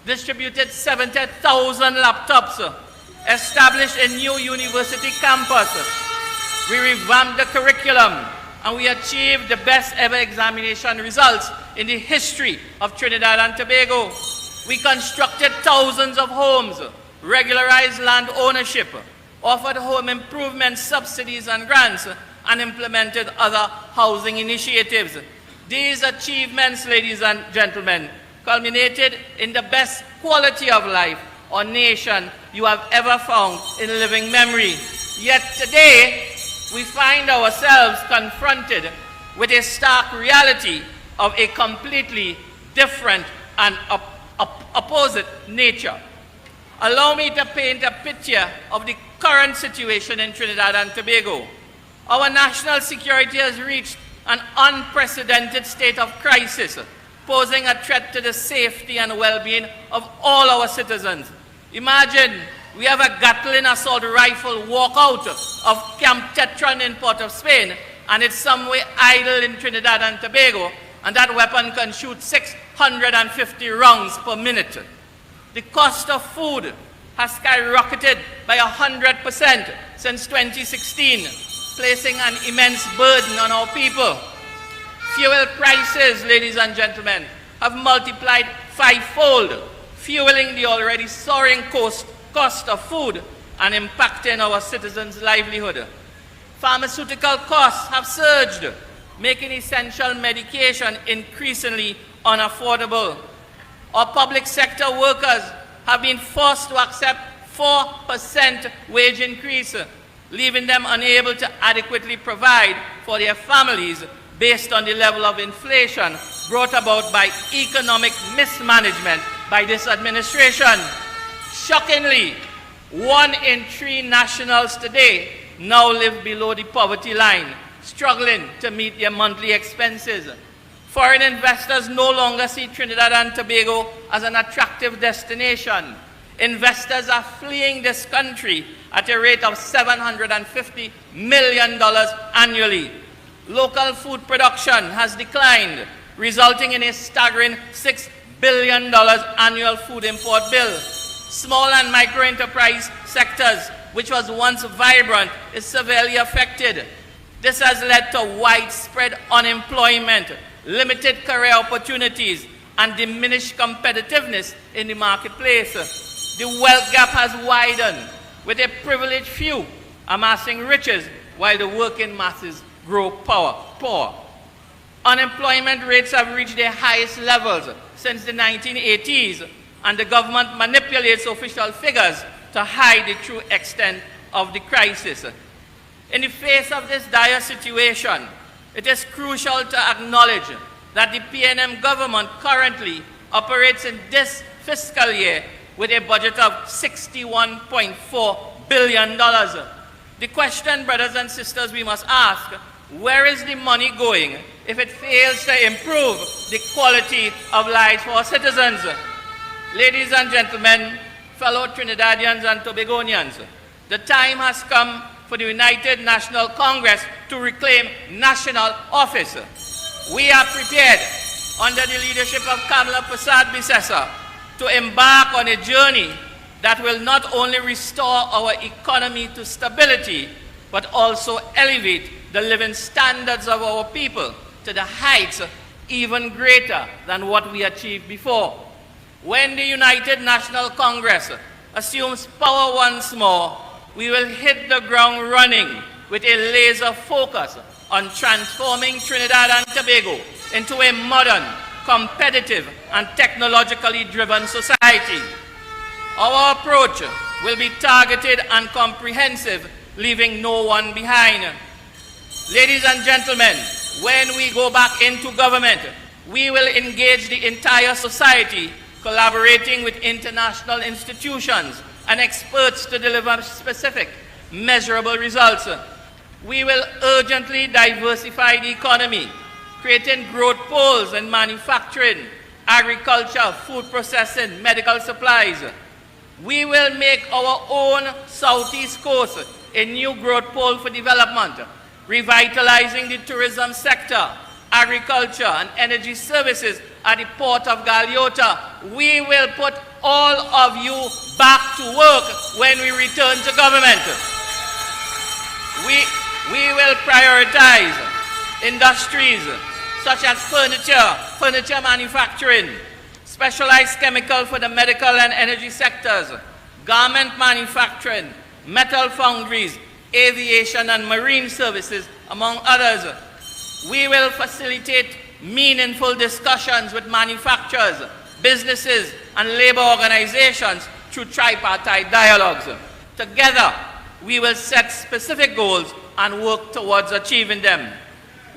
distributed 70,000 laptops, established a new university campus. We revamped the curriculum, and we achieved the best ever examination results in the history of Trinidad and Tobago. We constructed thousands of homes, regularized land ownership, offered home improvement subsidies and grants, and implemented other housing initiatives. These achievements, ladies and gentlemen, culminated in the best quality of life or nation you have ever found in living memory. Yet today, we find ourselves confronted with a stark reality of a completely different and opposite nature. Allow me to paint a picture of the current situation in Trinidad and Tobago. Our national security has reached an unprecedented state of crisis, posing a threat to the safety and well-being of all our citizens. Imagine we have a Gatling assault rifle walkout of Camp Tetron in Port of Spain, and it's somewhere idle in Trinidad and Tobago, and that weapon can shoot 650 rounds per minute. The cost of food has skyrocketed by 100% since 2016, placing an immense burden on our people. Fuel prices, ladies and gentlemen, have multiplied fivefold, fueling the already soaring cost of food and impacting our citizens' livelihood. Pharmaceutical costs have surged, making essential medication increasingly unaffordable. Our public sector workers have been forced to accept 4% wage increase, leaving them unable to adequately provide for their families based on the level of inflation brought about by economic mismanagement by this administration. Shockingly, 1 in 3 nationals today now live below the poverty line, struggling to meet their monthly expenses. Foreign investors no longer see Trinidad and Tobago as an attractive destination. Investors are fleeing this country at a rate of $750 million annually. Local food production has declined, resulting in a staggering $6 billion annual food import bill. Small and micro-enterprise sectors, which was once vibrant, is severely affected. This has led to widespread unemployment, limited career opportunities, and diminished competitiveness in the marketplace. The wealth gap has widened, with a privileged few amassing riches while the working masses grow poor. Unemployment rates have reached their highest levels since the 1980s, and the government manipulates official figures to hide the true extent of the crisis. In the face of this dire situation, it is crucial to acknowledge that the PNM government currently operates in this fiscal year with a budget of $61.4 billion. The question, brothers and sisters, we must ask, where is the money going if it fails to improve the quality of life for our citizens? Ladies and gentlemen, fellow Trinidadians and Tobagonians, the time has come for the United National Congress to reclaim national office. We are prepared, under the leadership of Kamala Prasad Bisesa, to embark on a journey that will not only restore our economy to stability, but also elevate the living standards of our people to the heights even greater than what we achieved before. When the United National Congress assumes power once more, we will hit the ground running with a laser focus on transforming Trinidad and Tobago into a modern, competitive, and technologically driven society. Our approach will be targeted and comprehensive, leaving no one behind. Ladies and gentlemen, when we go back into government, we will engage the entire society, collaborating with international institutions and experts to deliver specific, measurable results. We will urgently diversify the economy, creating growth poles in manufacturing, agriculture, food processing, medical supplies. We will make our own Southeast Coast a new growth pole for development, revitalizing the tourism sector, agriculture, and energy services at the port of Galeota we will put all of you back to work when we return to government. We will prioritize industries such as furniture manufacturing, specialized chemical for the medical and energy sectors, garment manufacturing, metal foundries, aviation and marine services, among others. We will facilitate meaningful discussions with manufacturers, businesses, and labor organizations through tripartite dialogues. Together, we will set specific goals and work towards achieving them.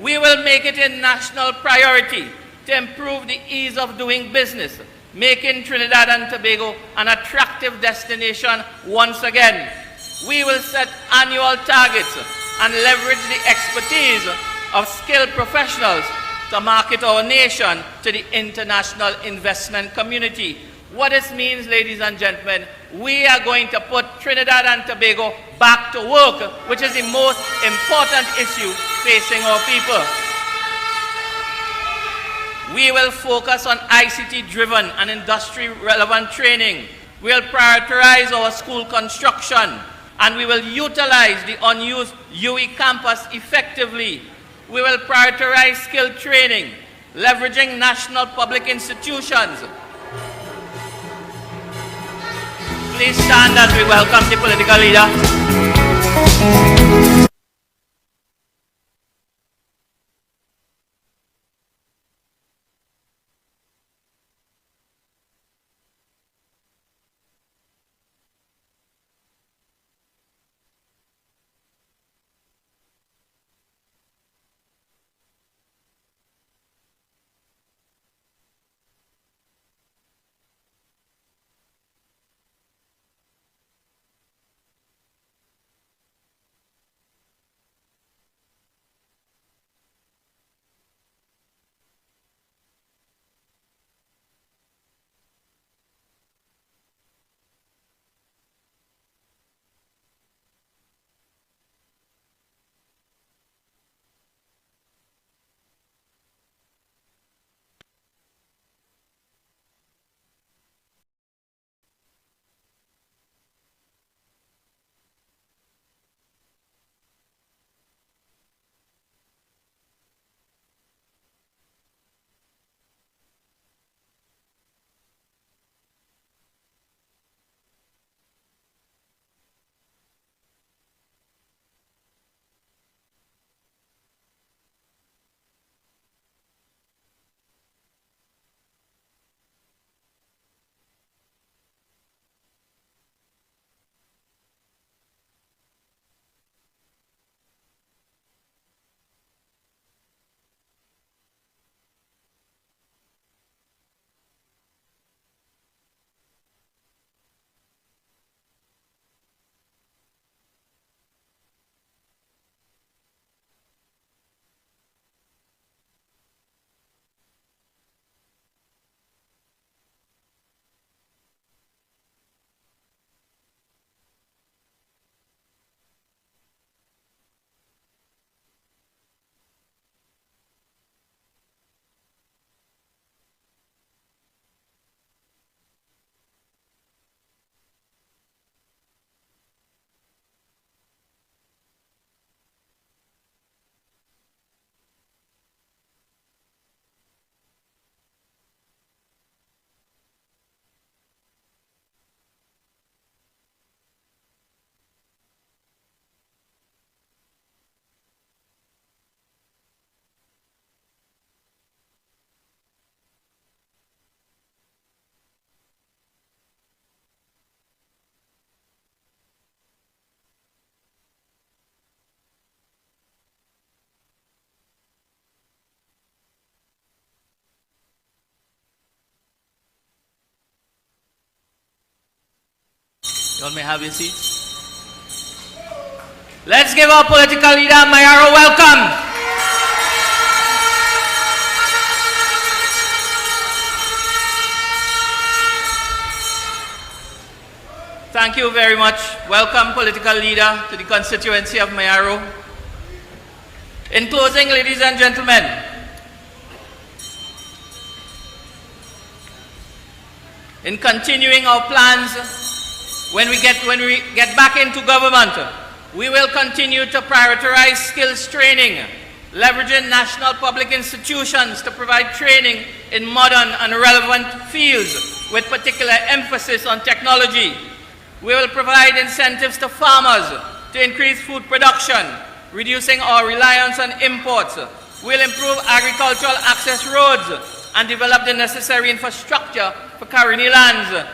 We will make it a national priority to improve the ease of doing business, making Trinidad and Tobago an attractive destination once again. We will set annual targets and leverage the expertise of skilled professionals to market our nation to the international investment community. What this means, ladies and gentlemen, we are going to put Trinidad and Tobago back to work, which is the most important issue facing our people. We will focus on ICT-driven and industry-relevant training. We will prioritize our school construction, and we will utilize the unused UE campus effectively. We will prioritize skill training, leveraging national public institutions. Please stand as we welcome the political leader. You all may have your seats. Let's give our political leader, Mayaro, welcome. Thank you very much. Welcome, political leader, to the constituency of Mayaro. In closing, ladies and gentlemen, in continuing our plans when we get back into government. We will continue to prioritize skills training, leveraging national public institutions to provide training in modern and relevant fields with particular emphasis on technology. We will provide incentives to farmers to increase food production, reducing our reliance on imports. We'll improve agricultural access roads and develop the necessary infrastructure for colony lands.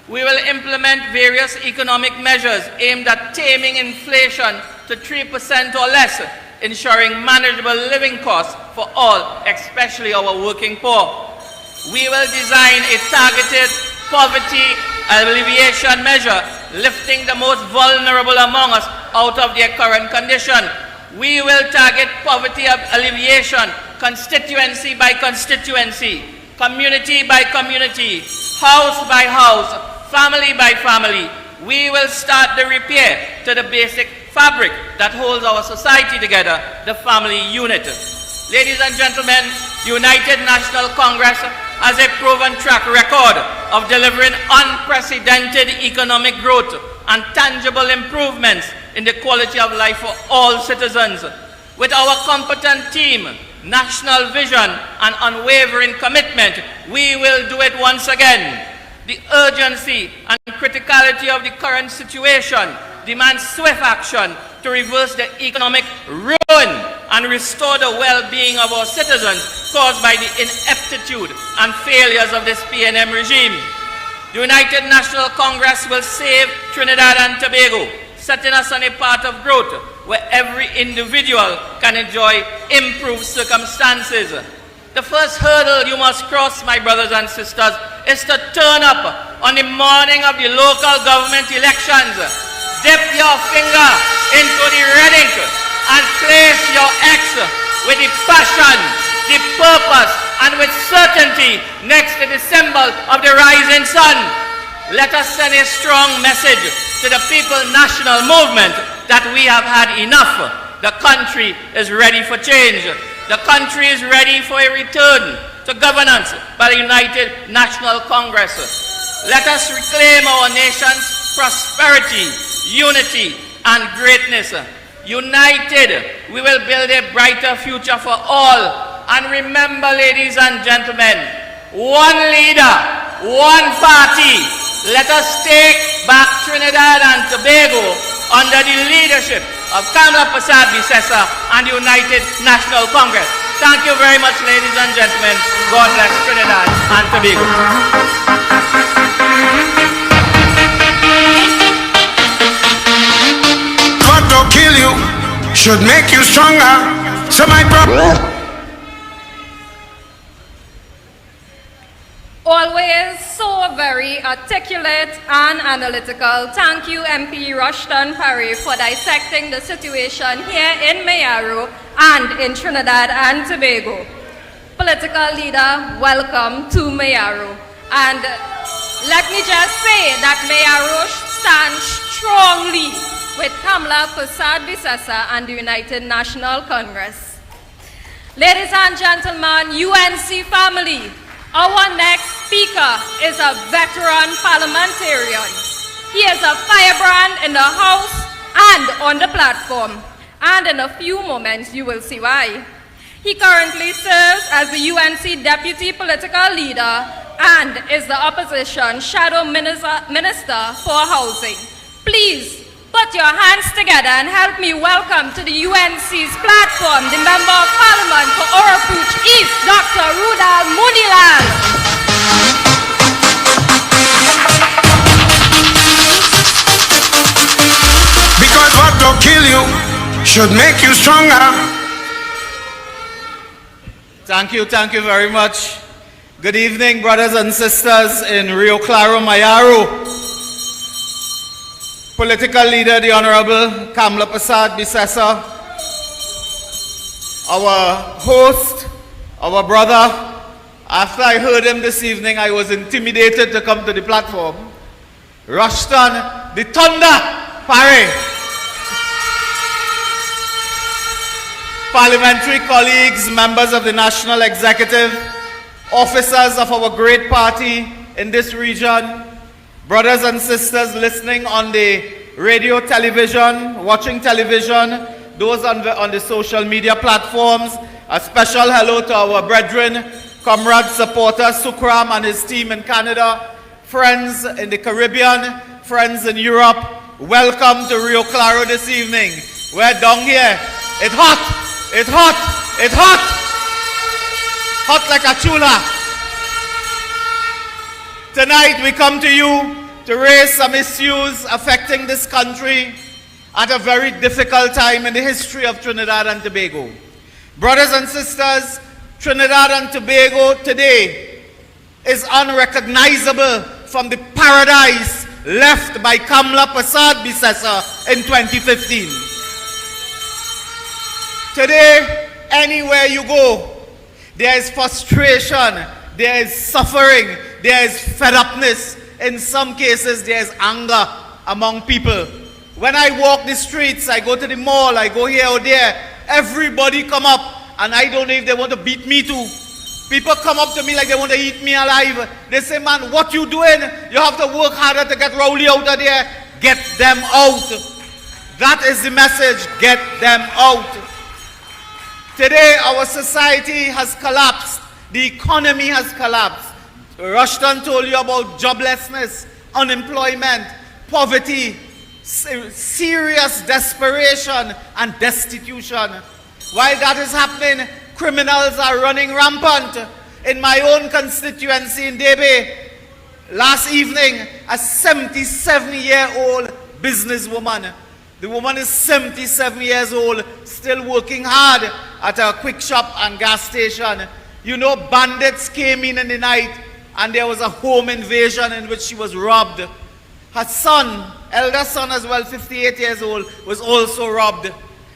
We will implement various economic measures aimed at taming inflation to 3% or less, ensuring manageable living costs for all, especially our working poor. We will design a targeted poverty alleviation measure, lifting the most vulnerable among us out of their current condition. We will target poverty alleviation constituency by constituency, community by community, house by house, family by family. We will start the repair to the basic fabric that holds our society together, the family unit. Ladies and gentlemen, the United National Congress has a proven track record of delivering unprecedented economic growth and tangible improvements in the quality of life for all citizens. With our competent team, national vision, and unwavering commitment, we will do it once again. The urgency and criticality of the current situation demands swift action to reverse the economic ruin and restore the well-being of our citizens caused by the ineptitude and failures of this PNM regime. The United National Congress will save Trinidad and Tobago, setting us on a path of growth where every individual can enjoy improved circumstances. The first hurdle you must cross, my brothers and sisters, is to turn up on the morning of the local government elections. Dip your finger into the red ink and place your X with the passion, the purpose, and with certainty next to the symbol of the rising sun. Let us send a strong message to the People National Movement that we have had enough. The country is ready for change. The country is ready for a return to governance by the United National Congress. Let us reclaim our nation's prosperity, unity, and greatness. United, we will build a brighter future for all. And remember, ladies and gentlemen, one leader, one party. Let us take back Trinidad and Tobago under the leadership of Kamla Persad-Bissessar and the United National Congress. Thank you very much, ladies and gentlemen. God bless Trinidad and Tobago. What don't kill you should make you stronger. So my brother. Always so very articulate and analytical. Thank you, MP Rushton Parry, for dissecting the situation here in Mayaro and in Trinidad and Tobago. Political leader, welcome to Mayaro. And let me just say that Mayaro stands strongly with Kamla Persad-Bissessar and the United National Congress. Ladies and gentlemen, UNC family, our next speaker is a veteran parliamentarian. He is a firebrand in the House and on the platform. And in a few moments, you will see why. He currently serves as the UNC Deputy Political Leader and is the Opposition Shadow Minister for Housing. Please put your hands together and help me welcome to the UNC's platform the Member of Parliament for Orapuch East, Dr. Rudal Munilal. Because what don't kill you should make you stronger. Thank you very much. Good evening, brothers and sisters in Rio Claro, Mayaro. Political leader, the Honorable Kamla Persad-Bissessar, our host, our brother. After I heard him this evening, I was intimidated to come to the platform. Rushton, the Thunder Parry. Parliamentary colleagues, members of the National Executive, officers of our great party, in this region, brothers and sisters listening on the radio, television, watching television, those on the social media platforms. A special hello to our brethren, comrades, supporters, Sukram and his team in Canada, friends in the Caribbean, friends in Europe. Welcome to Rio Claro this evening. We're down here. It's hot. It's hot. It's hot. Hot like a chula. Tonight we come to you to raise some issues affecting this country at a very difficult time in the history of Trinidad and Tobago. Brothers and sisters, Trinidad and Tobago today is unrecognizable from the paradise left by Kamla Prasad Bisesa in 2015. Today, anywhere you go, there is frustration, there is suffering, there is fed-upness. In some cases, there is anger among people. When I walk the streets, I go to the mall, I go here or there, everybody come up, and I don't know if they want to beat me too. People come up to me like they want to eat me alive. They say, man, what you doing? You have to work harder to get Rowley out of there. Get them out. That is the message. Get them out. Today, our society has collapsed. The economy has collapsed. Rushton told you about joblessness, unemployment, poverty, serious desperation and destitution. While that is happening, criminals are running rampant. In my own constituency in Debe, last evening, a 77-year-old businesswoman. The woman is 77 years old, still working hard at a quick shop and gas station. You know, bandits came in the night and there was a home invasion in which she was robbed. Her son, elder son as well, 58 years old, was also robbed.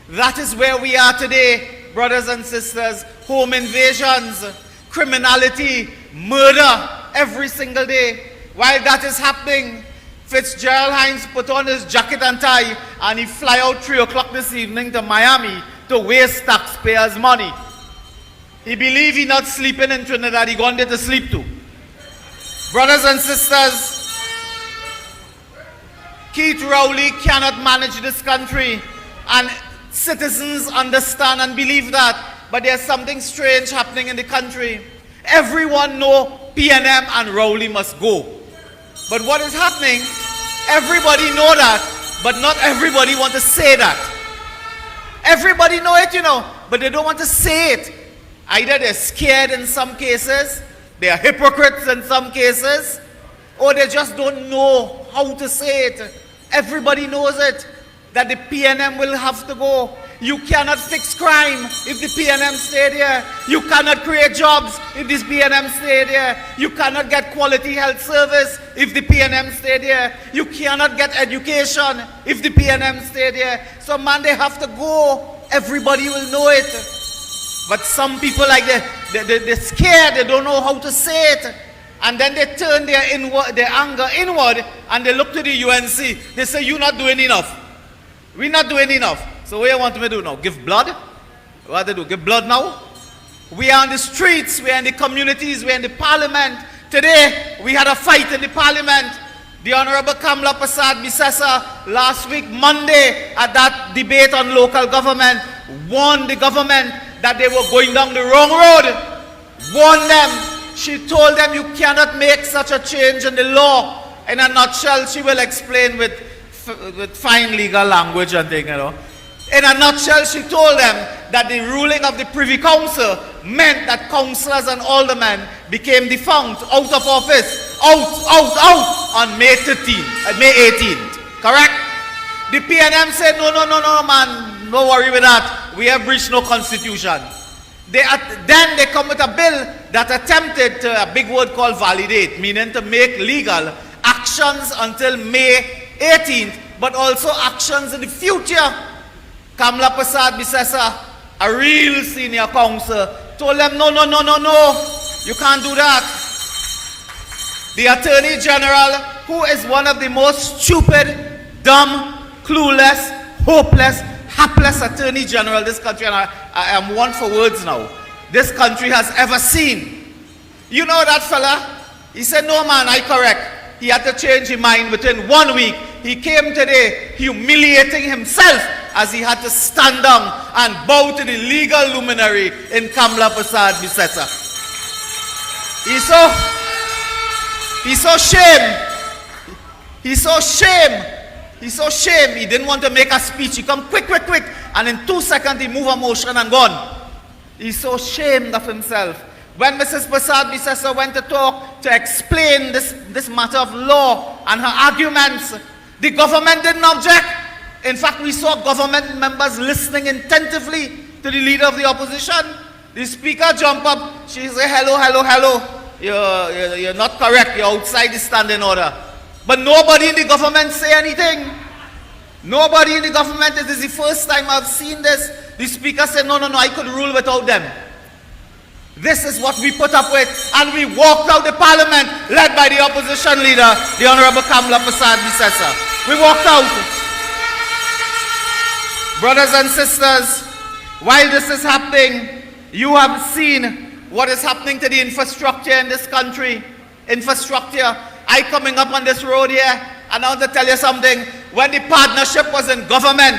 That is where we are today, brothers and sisters. Home invasions, criminality, murder every single day. While that is happening, Fitzgerald Hines put on his jacket and tie and he fly out 3 o'clock this evening to Miami to waste taxpayers' money. He believe he not sleeping in Trinidad, he gone there to sleep too. Brothers and sisters, Keith Rowley cannot manage this country, and citizens understand and believe that, but there's something strange happening in the country. Everyone know PNM and Rowley must go. But what is happening, everybody know that, but not everybody want to say that. Everybody know it, you know, but they don't want to say it. Either they're scared in some cases, they are hypocrites in some cases, or they just don't know how to say it. Everybody knows it, that the PNM will have to go. You cannot fix crime if the PNM stay there. You cannot create jobs if this PNM stay there. You cannot get quality health service if the PNM stay there. You cannot get education if the PNM stay there. So man, they have to go. Everybody will know it. But some people like they're scared, they don't know how to say it. And then they turn their anger inward and they look to the UNC. They say, you're not doing enough. We're not doing enough. So what do you want me to do now? Give blood? What to do? Give blood now? We are on the streets, we are in the communities, we are in the parliament. Today, we had a fight in the parliament. The Honorable Kamla Prasad Bisesa last week, Monday, at that debate on local government, warned the government that they were going down the wrong road. Warned them. She told them you cannot make such a change in the law. In a nutshell, she will explain with fine legal language and things, you know. In a nutshell, she told them that the ruling of the Privy Council meant that councillors and aldermen became defunct, out of office, out on May 18th. Correct? The PNM said, no, man, no worry with that. We have breached no constitution. Then they come with a bill that attempted to, a big word called validate, meaning to make legal actions until May 18th, but also actions in the future. Kamla Prasad Bisesa, a real senior counsel, told them, no, you can't do that. The Attorney General, who is one of the most stupid, dumb, clueless, hopeless, hapless Attorney General this country, and I am one for words now, this country has ever seen. You know that fella? He said, no man, I correct. He had to change his mind within 1 week. He came today humiliating himself as he had to stand down and bow to the legal luminary in Kamla Prasad Bisesa. He's so shame. He's so shame. He's so shame. He didn't want to make a speech. He come quick, quick, quick. And in 2 seconds, he move a motion and gone. He's so ashamed of himself. When Mrs. Prasad Bisesa went to talk to explain this matter of law and her arguments, the government didn't object. In fact, we saw government members listening attentively to the leader of the opposition. The speaker jumped up. She said, hello, hello, hello. You're not correct. You're outside the standing order. But nobody in the government say anything. Nobody in the government. This is the first time I've seen this. The speaker said, no, I could rule without them. This is what we put up with. And we walked out the parliament led by the opposition leader, the Honorable Kamla Prasad Bisesa. We walked out. Brothers and sisters, while this is happening, you have seen what is happening to the infrastructure in this country. Infrastructure. I coming up on this road here, and I want to tell you something. When the partnership was in government,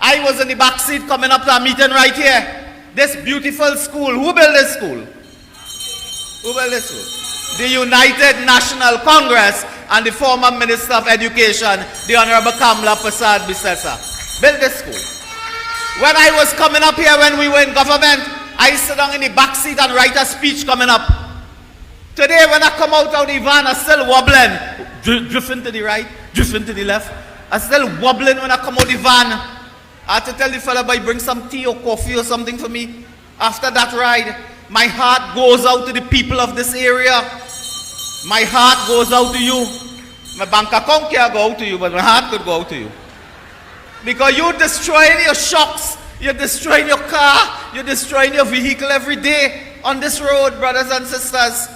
I was in the back seat coming up to a meeting right here. This beautiful school, who built this school? Who built this school? The United National Congress and the former Minister of Education, the Honorable Kamla Prasad Bisesa, built this school. When I was coming up here when we were in government, I sit down in the back seat and write a speech coming up. Today when I come out of the van, I'm still wobbling. Drifting to the right, drifting to the left. I'm still wobbling when I come out of the van. I had to tell the fella, boy, bring some tea or coffee or something for me. After that ride, my heart goes out to the people of this area. My heart goes out to you. My bank account can't go out to you, but my heart could go out to you. Because you're destroying your shocks. You're destroying your car. You're destroying your vehicle every day on this road, brothers and sisters.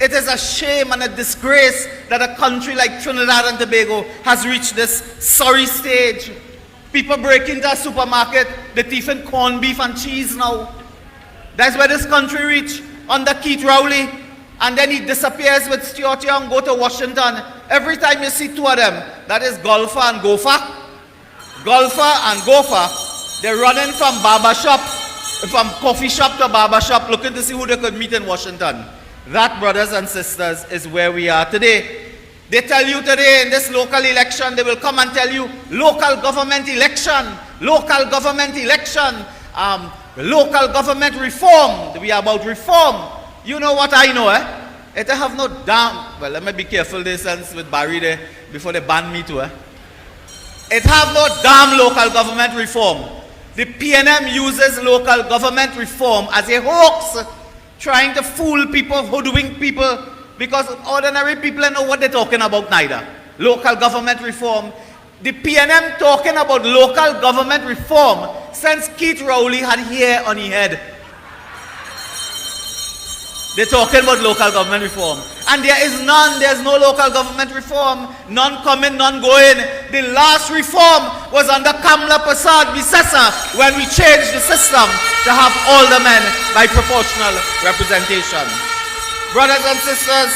It is a shame and a disgrace that a country like Trinidad and Tobago has reached this sorry stage. People break into a supermarket, they thief in corned beef and cheese now. That's where this country reached under Keith Rowley. And then he disappears with Stuart Young, go to Washington. Every time you see two of them, that is golfer and gopher. Golfer and gopher, they're running from barber shop, from coffee shop to barber shop, looking to see who they could meet in Washington. That, brothers and sisters, is where we are today. They tell you today in this local election, they will come and tell you, local government election, local government election, local government reform. We are about reform. You know what I know, eh? It have no damn, well, let me be careful this sense with Barry there, before they ban me too, eh? It have no damn local government reform. The PNM uses local government reform as a hoax, trying to fool people, hoodwink people, because ordinary people don't know what they're talking about neither. Local government reform. The PNM talking about local government reform since Keith Rowley had hair on his head. They're talking about local government reform. And there is none, there's no local government reform. None coming, none going. The last reform was under Kamla Prasad Bisesa when we changed the system to have aldermen by proportional representation. Brothers and sisters,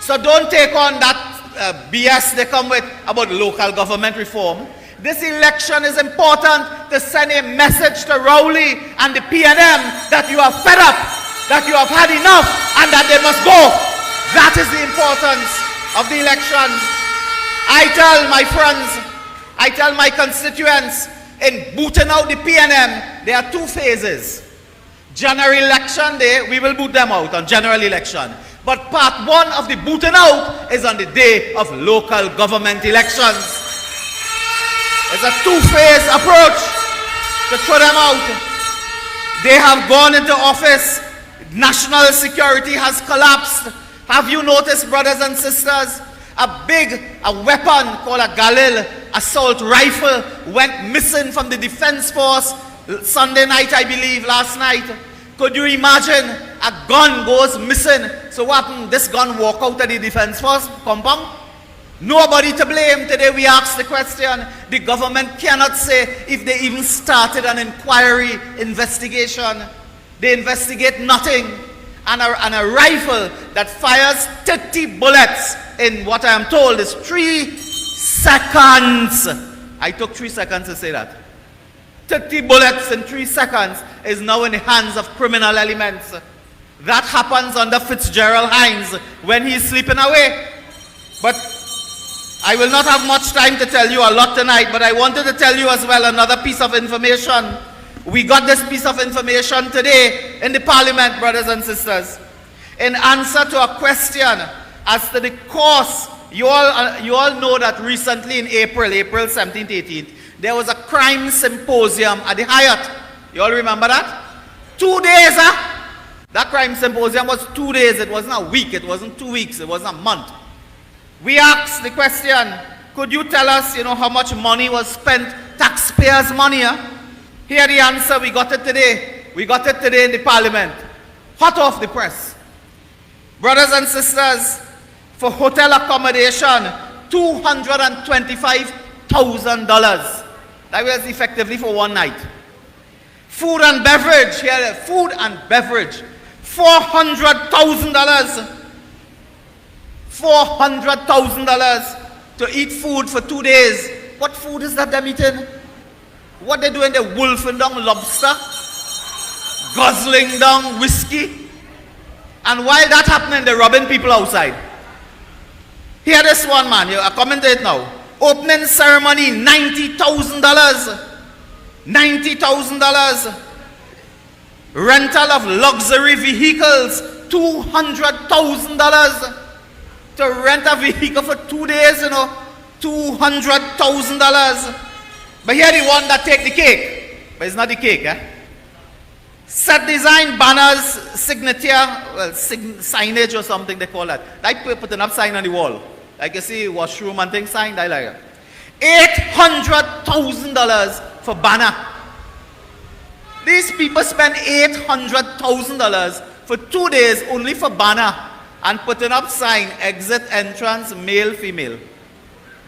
so don't take on that BS they come with about local government reform. This election is important to send a message to Rowley and the PNM that you are fed up, that you have had enough, and that they must go. That is the importance of the election. I tell my friends, I tell my constituents, in booting out the PNM, there are two phases. General election day, we will boot them out on general election. But part one of the booting out is on the day of local government elections. It's a two-phase approach to throw them out. They have gone into office. National security has collapsed. Have you noticed, brothers and sisters, a weapon called a Galil assault rifle went missing from the defense force Sunday night, I believe, last night. Could you imagine a gun goes missing? So what happened? This gun walk out of the defense force compound? Nobody to blame. Today we ask the question. The government cannot say if they even started an inquiry investigation. They investigate nothing. and a rifle that fires 30 bullets in what I am told is 3 seconds. I took 3 seconds to say that. 30 bullets in 3 seconds is now in the hands of criminal elements. That happens under Fitzgerald Hines when he's sleeping away. But I will not have much time to tell you a lot tonight, but I wanted to tell you as well another piece of information. We got this piece of information today in the parliament, brothers and sisters. In answer to a question as to the cost, you all know that recently in April 17th, 18th, there was a crime symposium at the Hyatt. You all remember that? 2 days, That crime symposium was 2 days. It wasn't a week. It wasn't 2 weeks. It wasn't a month. We asked the question, could you tell us, how much money was spent, taxpayers' money? Here the answer, we got it today. We got it today in the parliament. Hot off the press. Brothers and sisters, for hotel accommodation, $225,000. That was effectively for one night. Food and beverage, here, food and beverage, $400,000. $400,000 to eat food for 2 days. What food is that they're eating? What they doing? They're wolfing down lobster, guzzling down whiskey. And while that happening, they're robbing people outside. Hear this one, man. I comment it now. Opening ceremony, $90,000. $90,000. Rental of luxury vehicles, $200,000. To rent a vehicle for 2 days, $200,000. But here the one that take the cake. But it's not the cake, Set design, banners, signature, signage or something they call that. Like putting up sign on the wall. Like you see washroom and things signed, I like it. $800,000 for banner. These people spend $800,000 for 2 days only for banner and putting up sign, exit, entrance, male, female.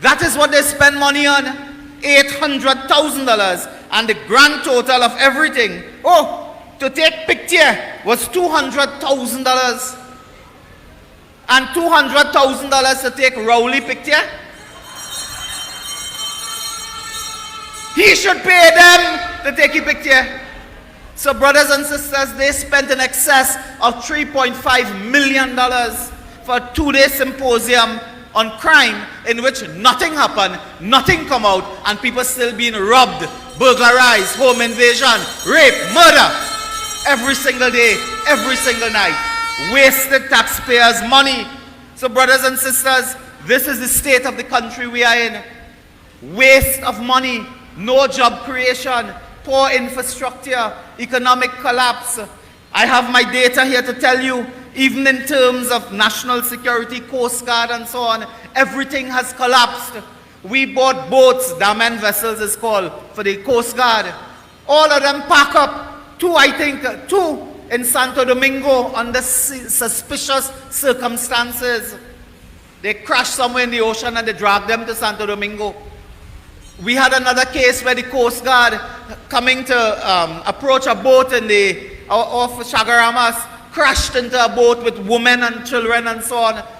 That is what they spend money on. $800,000. And the grand total of everything, to take picture was $200,000. And $200,000 to take Rowley picture. He should pay them to take a picture. So brothers and sisters, they spent in excess of $3.5 million for a 2-day symposium on crime in which nothing happened, nothing come out, and people still being robbed, burglarized, home invasion, rape, murder, every single day, every single night. Wasted taxpayers' money. So brothers and sisters, this is the state of the country we are in. Waste of money, no job creation, poor infrastructure, economic collapse. I have my data here to tell you, even in terms of national security, Coast Guard and so on, everything has collapsed. We bought boats, Daman vessels is called, for the Coast Guard. All of them pack up. Two in Santo Domingo under suspicious circumstances. They crashed somewhere in the ocean and they dragged them to Santo Domingo. We had another case where the Coast Guard coming to approach a boat in off Chagaramas, crashed into a boat with women and children and so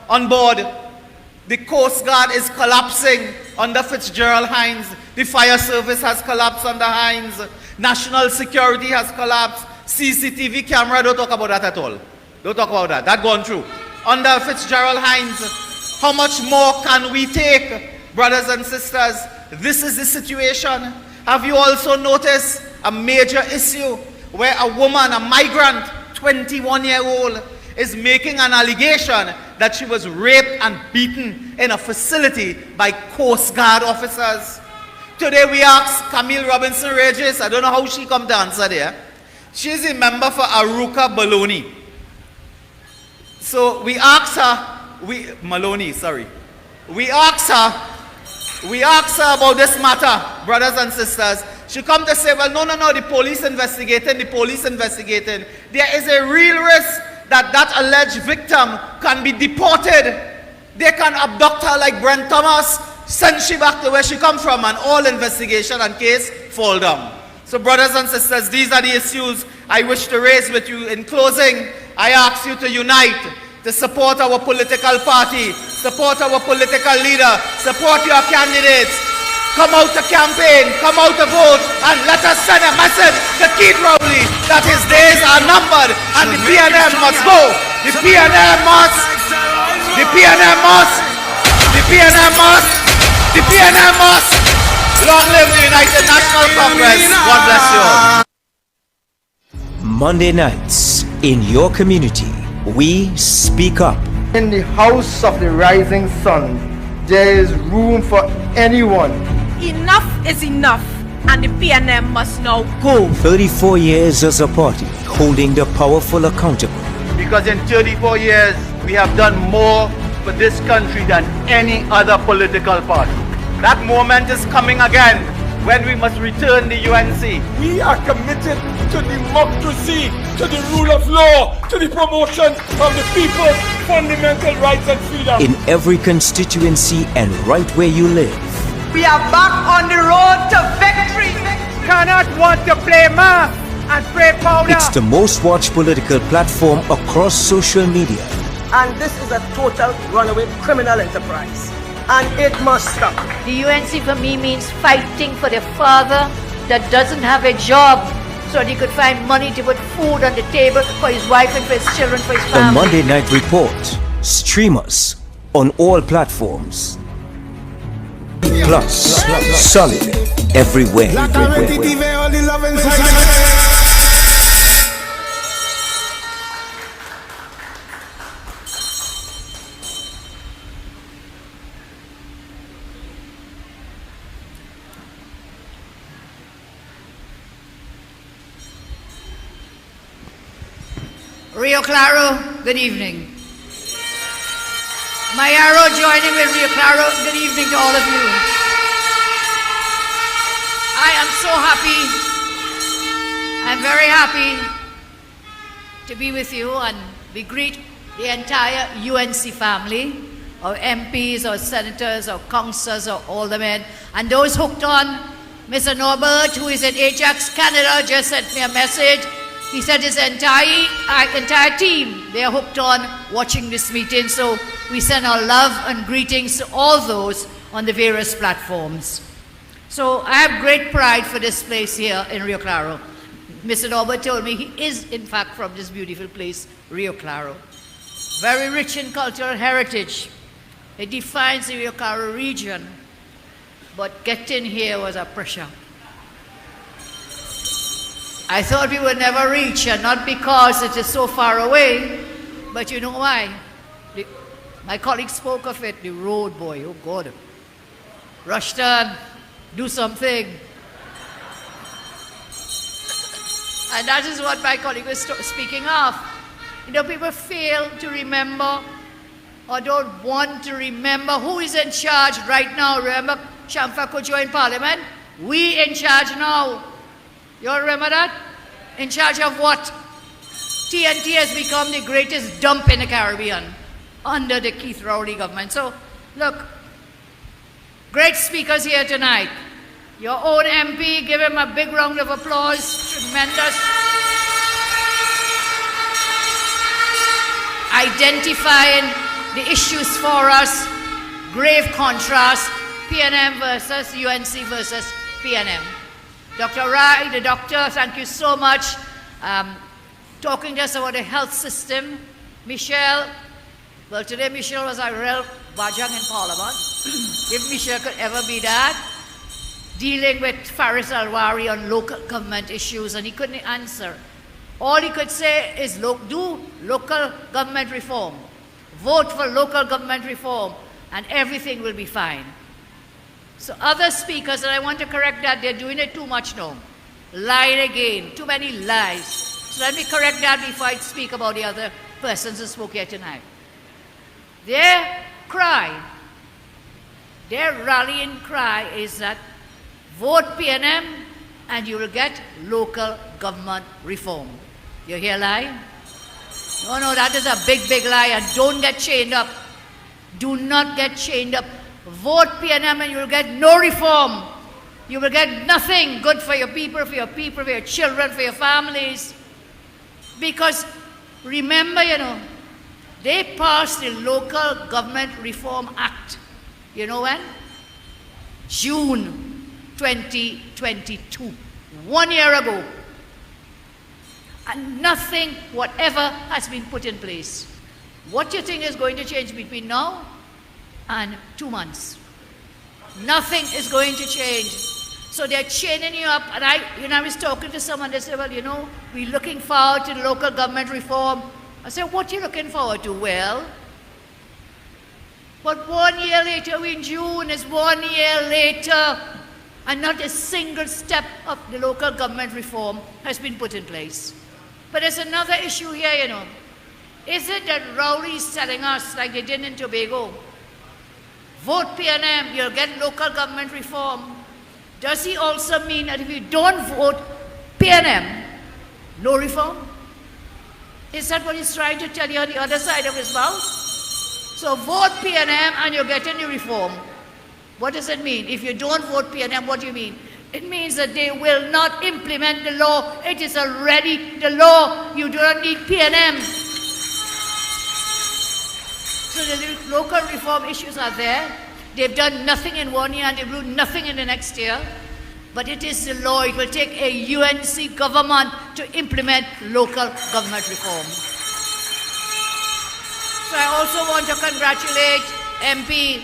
on board. The Coast Guard is collapsing under Fitzgerald Hines. The fire service has collapsed under Hines. National security has collapsed. CCTV camera, don't talk about that at all. Don't talk about that. That gone through. Under Fitzgerald Hines, how much more can we take, brothers and sisters? This is the situation. Have you also noticed a major issue where a woman, a migrant, 21-year-old, is making an allegation that she was raped and beaten in a facility by Coast Guard officers? Today we asked Camille Robinson Regis, I don't know how she come to answer there. She's a member for Aruka Baloney. So we asked her, we asked her about this matter, brothers and sisters. She come to say, well, no, the police investigating. There is a real risk that alleged victim can be deported. They can abduct her like Brent Thomas, send she back to where she come from, and all investigation and case fall down. So brothers and sisters, these are the issues I wish to raise with you. In closing, I ask you to unite, to support our political party, support our political leader, support your candidates. Come out to campaign, come out to vote, and let us send a message to Keith Rowley that his days are numbered and the PNM must go. The PNM must. The PNM must. The PNM must. The PNM must. Long live the United National Congress. God bless you all. Monday nights in your community, we speak up. In the house of the rising sun, there is room for anyone. Enough is enough, and the PNM must now go. 34 years as a party, holding the powerful accountable. Because in 34 years, we have done more for this country than any other political party. That moment is coming again when we must return the UNC. We are committed to democracy, to the rule of law, to the promotion of the people's fundamental rights and freedom. In every constituency and right where you live. We are back on the road to victory. Cannot want to play math and pray powder. It's the most watched political platform across social media. And this is a total runaway criminal enterprise. And it must stop. The UNC for me means fighting for the father that doesn't have a job so that he could find money to put food on the table for his wife and for his children, for his The family. Monday Night Report. Stream us on all platforms. Plus, solid everywhere. Rio Claro, good evening. Mayaro joining with Rio Claro, good evening to all of you. I am so happy, I'm very happy to be with you, and we greet the entire UNC family, our MPs, our senators, our councillors, our aldermen, and those hooked on. Mr. Norbert, who is in Ajax, Canada, just sent me a message. He said his entire team, they are hooked on watching this meeting. So we send our love and greetings to all those on the various platforms. So I have great pride for this place here in Rio Claro. Mr. Norbert told me he is in fact from this beautiful place, Rio Claro. Very rich in cultural heritage. It defines the Rio Claro region, but getting here was a pressure. I thought we would never reach, and not because it is so far away, but you know why? My colleague spoke of it, the road, boy, oh God. Rushton, do something. And that is what my colleague was speaking of. You know, people fail to remember or don't want to remember who is in charge right now. Remember Shamfa Kojo in Parliament? We in charge now. You all remember that? In charge of what? TNT has become the greatest dump in the Caribbean under the Keith Rowley government. So, look, great speakers here tonight. Your own MP, give him a big round of applause. Tremendous. Identifying the issues for us. Grave contrast. PNM versus UNC versus PNM. Dr. Rai, the doctor, thank you so much. Talking to us about the health system. Michelle, well today Michelle was a real bajang in Parliament. If Michelle could ever be that. Dealing with Faris Alwari on local government issues, and he couldn't answer. All he could say is do local government reform. Vote for local government reform, and everything will be fine. So other speakers, and I want to correct that, they're doing it too much now. Lied again, too many lies. So let me correct that before I speak about the other persons who spoke here tonight. Their cry, their rallying cry is that vote PNM and you will get local government reform. You hear lie? No, that is a big, big lie, and don't get chained up. Do not get chained up. Vote PNM and you will get no reform. You will get nothing good for your people, for your children, for your families. Because Remember, they passed the Local Government Reform Act. You know when? June 2022. 1 year ago. And nothing whatever has been put in place. What do you think is going to change between now and 2 months? Nothing is going to change. So they're chaining you up. And I was talking to someone, they said, well, we're looking forward to local government reform. I said, what are you looking forward to? Well, but 1 year later, we're in June, it's 1 year later, and not a single step of the local government reform has been put in place. But there's another issue here, Is it that Rowley's telling us, like they did in Tobago, vote PNM, you'll get local government reform? Does he also mean that if you don't vote PNM, no reform? Is that what he's trying to tell you on the other side of his mouth? So vote PNM and you're getting the reform. What does it mean? If you don't vote PNM, what do you mean? It means that they will not implement the law. It is already the law. You do not need PNM. So the local reform issues are there. They've done nothing in 1 year and they will do nothing in the next year. But it is the law. It will take a UNC government to implement local government reform. So I also want to congratulate MP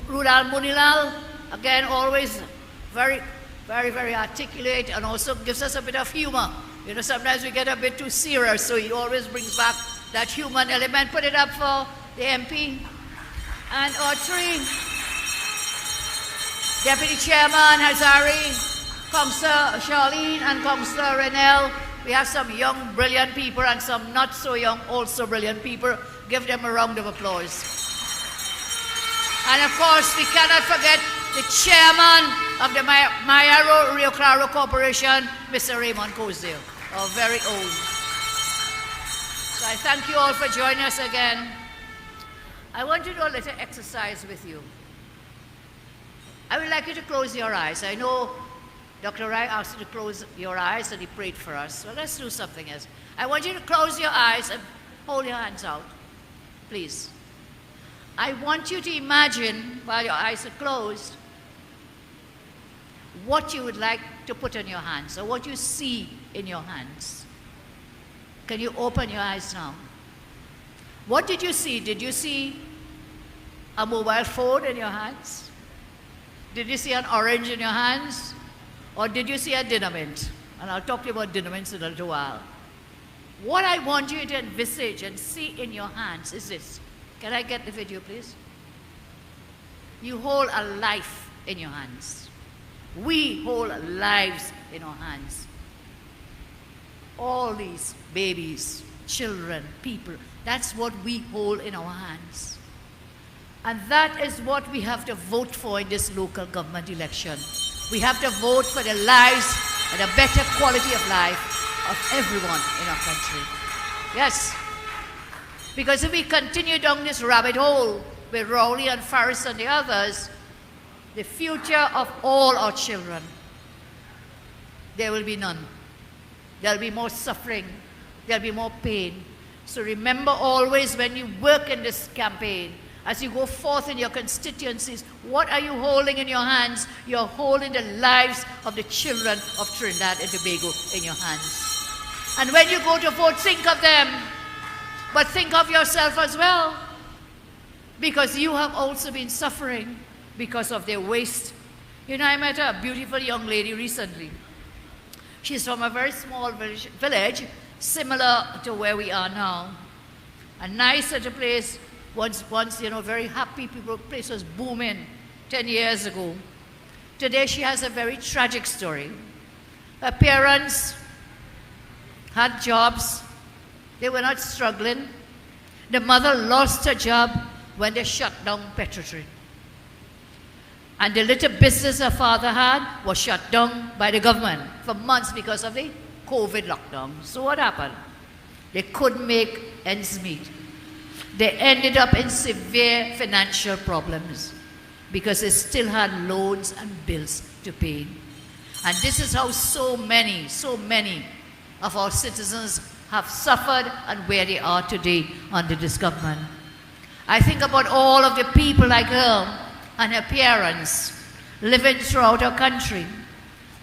Rudal Munilal. Again, always very, very, very articulate and also gives us a bit of humor. Sometimes we get a bit too serious, so he always brings back that human element. Put it up for the MP. And our three, Deputy Chairman Hazari, Councillor Charlene and Councillor Renell. We have some young, brilliant people and some not so young, also brilliant people. Give them a round of applause. And of course, we cannot forget the chairman of the Mayaro Rio Claro Corporation, Mr. Raymond Cozdale, our very own. So I thank you all for joining us again. I want to do a little exercise with you. I would like you to close your eyes. I know Dr. Rai asked you to close your eyes and he prayed for us. So let's do something else. I want you to close your eyes and hold your hands out, please. I want you to imagine, while your eyes are closed, what you would like to put on your hands or what you see in your hands. Can you open your eyes now? What did you see? Did you see a mobile phone in your hands? Did you see an orange in your hands? Or did you see a dynamite? And I'll talk to you about dynamites in a little while. What I want you to envisage and see in your hands is this. Can I get the video, please? You hold a life in your hands. We hold lives in our hands. All these babies, children, people, that's what we hold in our hands. And that is what we have to vote for in this local government election. We have to vote for the lives and a better quality of life of everyone in our country. Yes. Because if we continue down this rabbit hole with Rowley and Farris and the others, the future of all our children, there will be none. There'll be more suffering. There'll be more pain. So remember always when you work in this campaign, as you go forth in your constituencies, what are you holding in your hands? You're holding the lives of the children of Trinidad and Tobago in your hands. And when you go to vote, think of them. But think of yourself as well. Because you have also been suffering because of their waste. I met a beautiful young lady recently. She's from a very small village, similar to where we are now. A nice little place. Once, very happy people. Place was booming 10 years ago. Today she has a very tragic story. Her parents had jobs. They were not struggling. The mother lost her job when they shut down Petrotrin. And the little business her father had was shut down by the government for months because of the COVID lockdown. So what happened? They couldn't make ends meet. They ended up in severe financial problems because they still had loans and bills to pay. And this is how so many of our citizens have suffered and where they are today under this government. I think about all of the people like her and her parents living throughout our country.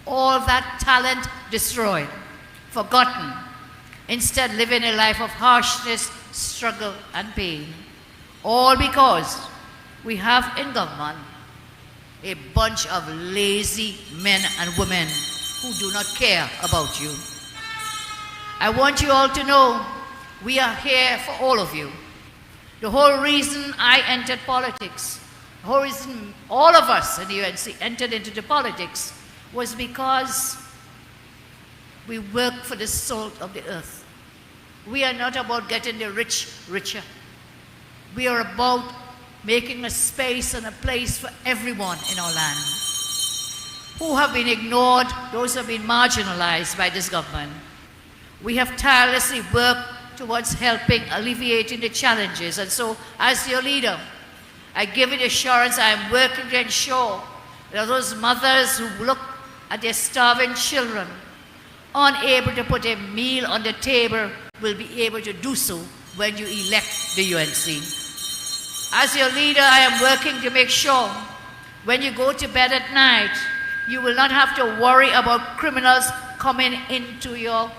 All that talent destroyed, forgotten, instead living a life of harshness, struggle and pain. All because we have in government a bunch of lazy men and women who do not care about you. I want you all to know we are here for all of you. The whole reason I entered politics, the whole reason all of us in the UNC entered into the politics was because we work for the salt of the earth. We are not about getting the rich richer. We are about making a space and a place for everyone in our land who have been ignored, those who have been marginalized by this government. We have tirelessly worked towards helping alleviating the challenges. And so, as your leader, I give it assurance I am working to ensure that those mothers who look at their starving children, unable to put a meal on the table, will be able to do so when you elect the UNC. As your leader, I am working to make sure when you go to bed at night, you will not have to worry about criminals coming into your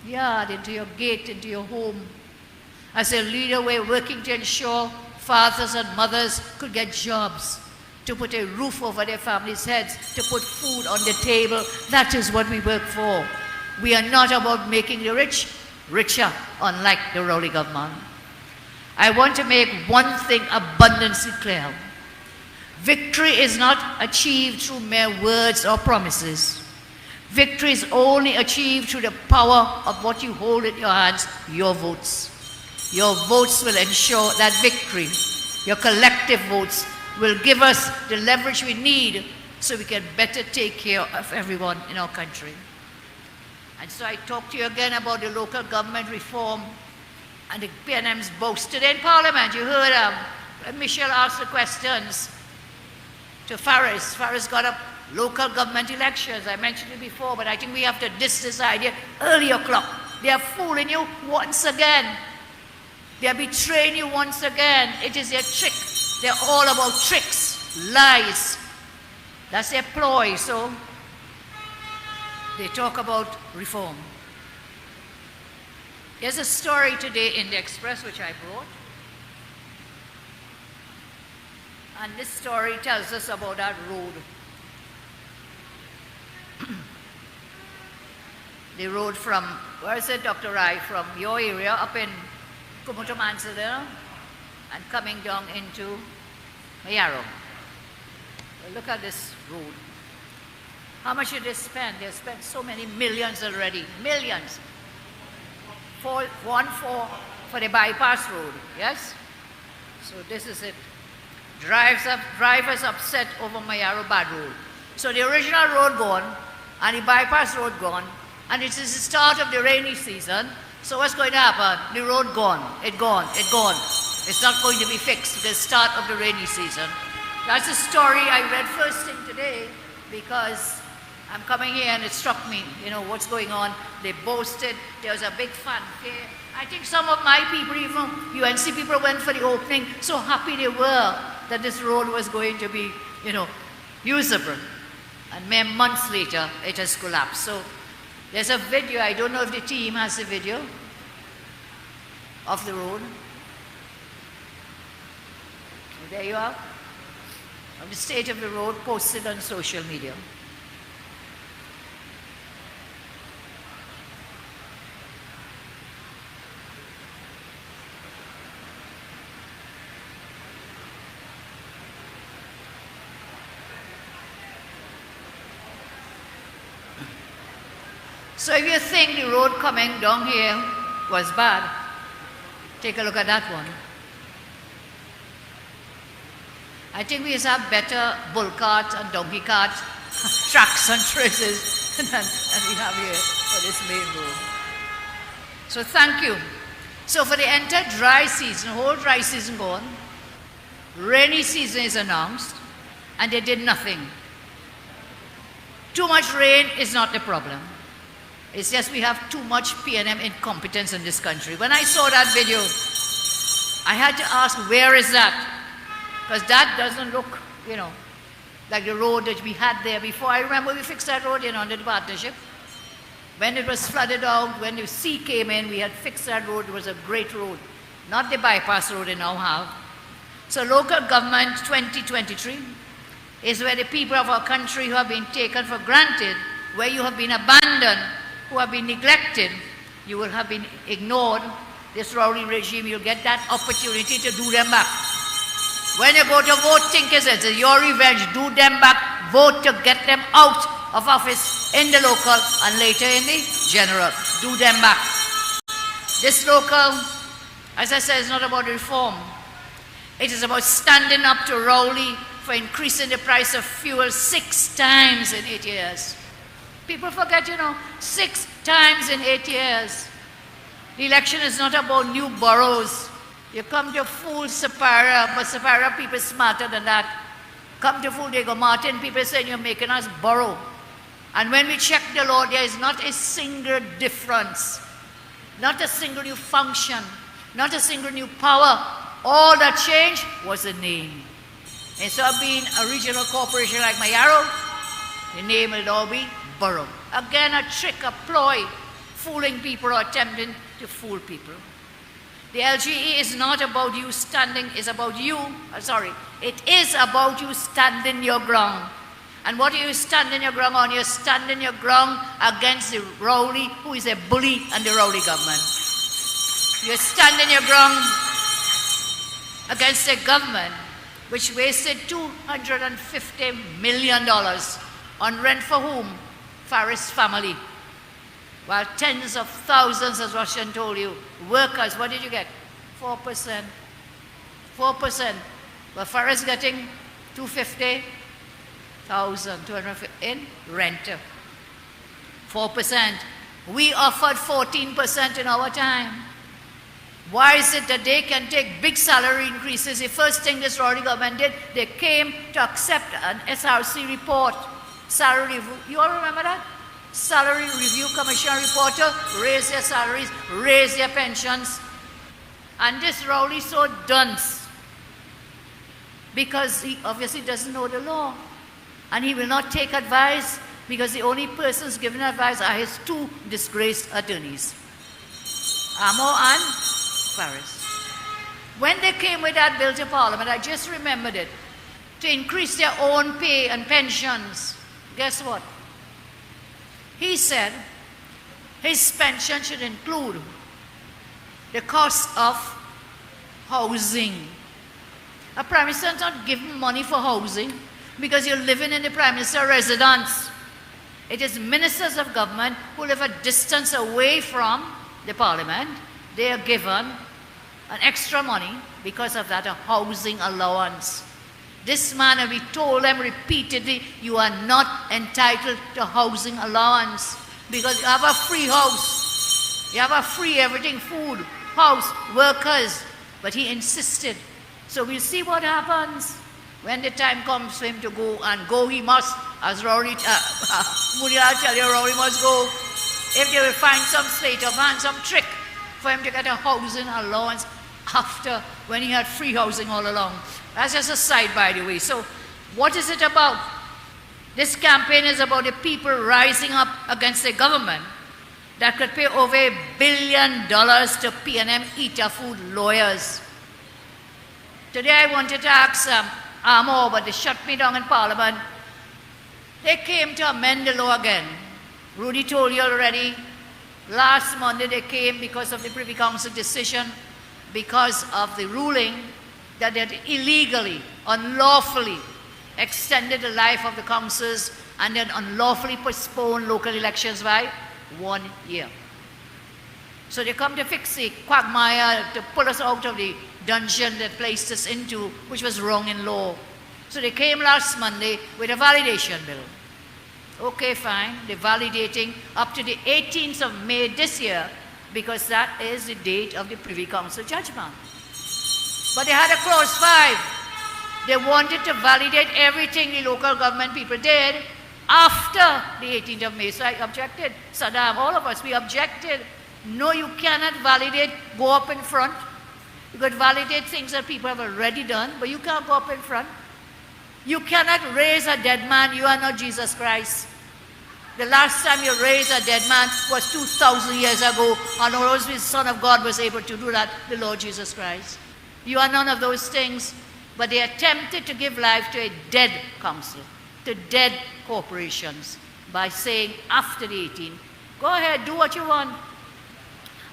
yard, into your gate, into your home. As a leader, we're working to ensure fathers and mothers could get jobs, to put a roof over their families' heads, to put food on the table. That is what we work for. We are not about making the rich richer, unlike the Rowley government. I want to make one thing abundantly clear. Victory is not achieved through mere words or promises. Victory is only achieved through the power of what you hold in your hands, your votes. Your votes will ensure that victory. Your collective votes will give us the leverage we need so we can better take care of everyone in our country. And so I talk to you again about the local government reform and the PNM's boasted in Parliament. You heard Michelle asked the questions to Faris. Faris got up local government elections. I mentioned it before, but I think we have to diss this idea early o'clock. They are fooling you once again. They are betraying you once again. It is their trick. They're all about tricks, lies. That's their ploy. So they talk about reform. There's a story today in the Express which I brought. And this story tells us about that road. The road from, where is it, Dr. Rai? From your area up in Kumutomansa there and coming down into Mayaro. Well, look at this road. How much did they spend? They spent so many millions already. Millions. For the bypass road, yes? So this is it. Drivers upset over Mayaro bad road. So the original road gone, and the bypass road gone, and it is the start of the rainy season. So what's going to happen? The road gone. It gone. It's not going to be fixed. The start of the rainy season. That's a story I read first thing today because I'm coming here and it struck me, what's going on. They boasted. There was a big fanfare. I think some of my people, even UNC people, went for the opening. So happy they were that this road was going to be, usable. And mere months later, it has collapsed. So there's a video. I don't know if the team has a video of the road. So there you are. Of the state of the road posted on social media. So if you think the road coming down here was bad, take a look at that one. I think we have better bull cart and donkey cart tracks and traces than we have here for this main road. So thank you. So for the entire dry season, whole dry season gone, rainy season is announced, and they did nothing. Too much rain is not the problem. It's just we have too much PNM incompetence in this country. When I saw that video, I had to ask, where is that? Because that doesn't look, like the road that we had there before. I remember we fixed that road, under the partnership. When it was flooded out, when the sea came in, we had fixed that road. It was a great road, not the bypass road they now have. So local government 2023 is where the people of our country who have been taken for granted, where you have been abandoned, who have been neglected, you will have been ignored. This rowdy regime, you'll get that opportunity to do them back. When you go to vote, think it's your revenge. Do them back. Vote to get them out of office in the local and later in the general. Do them back. This local, as I said, is not about reform. It is about standing up to Rowley for increasing the price of fuel 6 times in 8 years. People forget, 6 times in 8 years. The election is not about new boroughs. You come to fool Sapara, but Sapara people smarter than that. Come to fool Diego Martin, people say you're making us borough. And when we check the law, there is not a single difference, not a single new function, not a single new power. All that changed was the name. Instead of being a regional corporation like Mayaro, the name will now be borough. Again, a trick, a ploy, fooling people or attempting to fool people. The LGE is not about you standing, it's about you, it is about you standing your ground. And what are you standing your ground on? You're standing your ground against the Rowley, who is a bully, and the Rowley government. You're standing your ground against a government which wasted $250 million on rent for whom? Faris family. While tens of thousands, as Russian told you, workers, what did you get? 4%. 4%. Well, Faris getting $250,000 in rent. 4%. We offered 14% in our time. Why is it that they can take big salary increases? The first thing this Rowley government did, they came to accept an SRC report. Salary review. You all remember that? Salary Review Commission reporter, raise their salaries, raise their pensions. And this Rowley so dunce because he obviously doesn't know the law. And he will not take advice because the only persons giving advice are his 2 disgraced attorneys, Amo and Faris. When they came with that bill to Parliament, I just remembered it, to increase their own pay and pensions. Guess what? He said his pension should include the cost of housing. A Prime Minister is not giving money for housing because you're living in the Prime Minister's residence. It is ministers of government who live a distance away from the Parliament. They are given an extra money because of that, a housing allowance. This man, and we told them repeatedly, you are not entitled to housing allowance because you have a free house. You have a free everything, food, house, workers. But he insisted. So we'll see what happens when the time comes for him to go, and go he must, as Rory, I'll tell you, Rory must go. If they will find some sleight of hand, some trick for him to get a housing allowance after when he had free housing all along. That's just a side, by the way. So what is it about? This campaign is about the people rising up against the government that could pay over $1 billion to PNM Eater Food lawyers. Today I wanted to ask Amo, but they shut me down in Parliament. They came to amend the law again. Rudy told you already. Last Monday they came because of the Privy Council decision, because of the ruling that they had illegally, unlawfully extended the life of the councils and then unlawfully postponed local elections by 1 year. So they come to fix the quagmire, to pull us out of the dungeon that placed us into, which was wrong in law. So they came last Monday with a validation bill. Okay, fine, they're validating up to the 18th of May this year because that is the date of the Privy Council judgment. But they had a clause 5. They wanted to validate everything the local government people did after the 18th of May. So I objected. Saddam, all of us, we objected. No, you cannot validate, go up in front. You could validate things that people have already done, but you can't go up in front. You cannot raise a dead man. You are not Jesus Christ. The last time you raised a dead man was 2,000 years ago, and only the Son of God was able to do that, the Lord Jesus Christ. You are none of those things, but they attempted to give life to a dead council, to dead corporations, by saying after the 18th, go ahead, do what you want.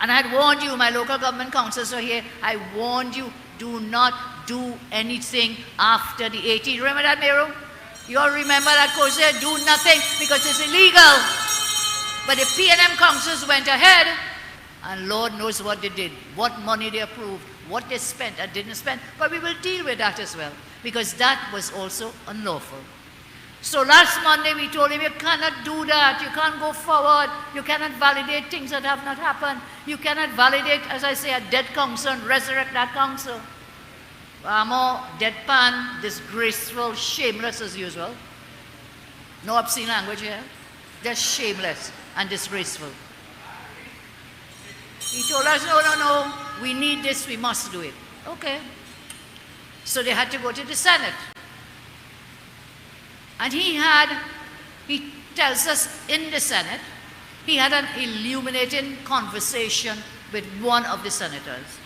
And I had warned you, my local government councillors are here, I warned you, do not do anything after the 18th. Remember that, Meru? You all remember that, course there? Do nothing because it's illegal. But the P&M councillors went ahead, and Lord knows what they did, what money they approved, what they spent and didn't spend. But we will deal with that as well, because that was also unlawful. So last Monday we told him, you cannot do that, you can't go forward, you cannot validate things that have not happened, you cannot validate, as I say, a dead council and resurrect that council. More deadpan, disgraceful, shameless as usual. No obscene language here, just shameless and disgraceful. He told us, no, we need this, we must do it. Okay. So they had to go to the Senate. And he tells us in the Senate, he had an illuminating conversation with one of the senators.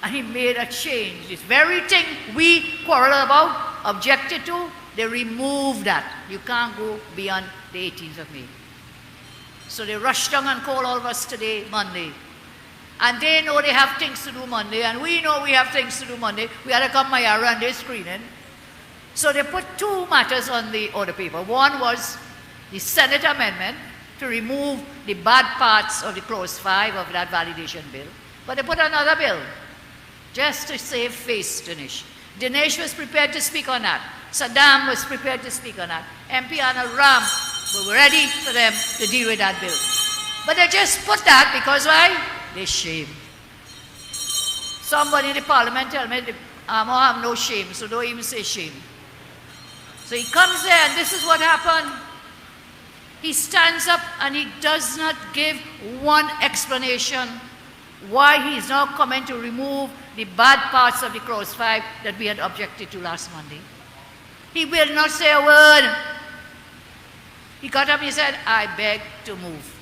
And he made a change. This very thing we quarreled about, objected to, they removed that. You can't go beyond the 18th of May. So they rushed down and called all of us today, Monday. And they know they have things to do Monday, and we know we have things to do Monday. We had to come Mayara and they're screening. So they put two matters on the order paper. One was the Senate amendment to remove the bad parts of the Clause 5 of that validation bill. But they put another bill just to save face, Dinesh. Dinesh was prepared to speak on that. Saddam was prepared to speak on that. MP Anna Ram were ready for them to deal with that bill. But they just put that because why? They shame. Somebody in the parliament tell me, I have no shame, so don't even say shame. So he comes there, and this is what happened. He stands up and he does not give one explanation why he is now coming to remove the bad parts of the Clause 5 that we had objected to last Monday. He will not say a word. He got up and he said, I beg to move.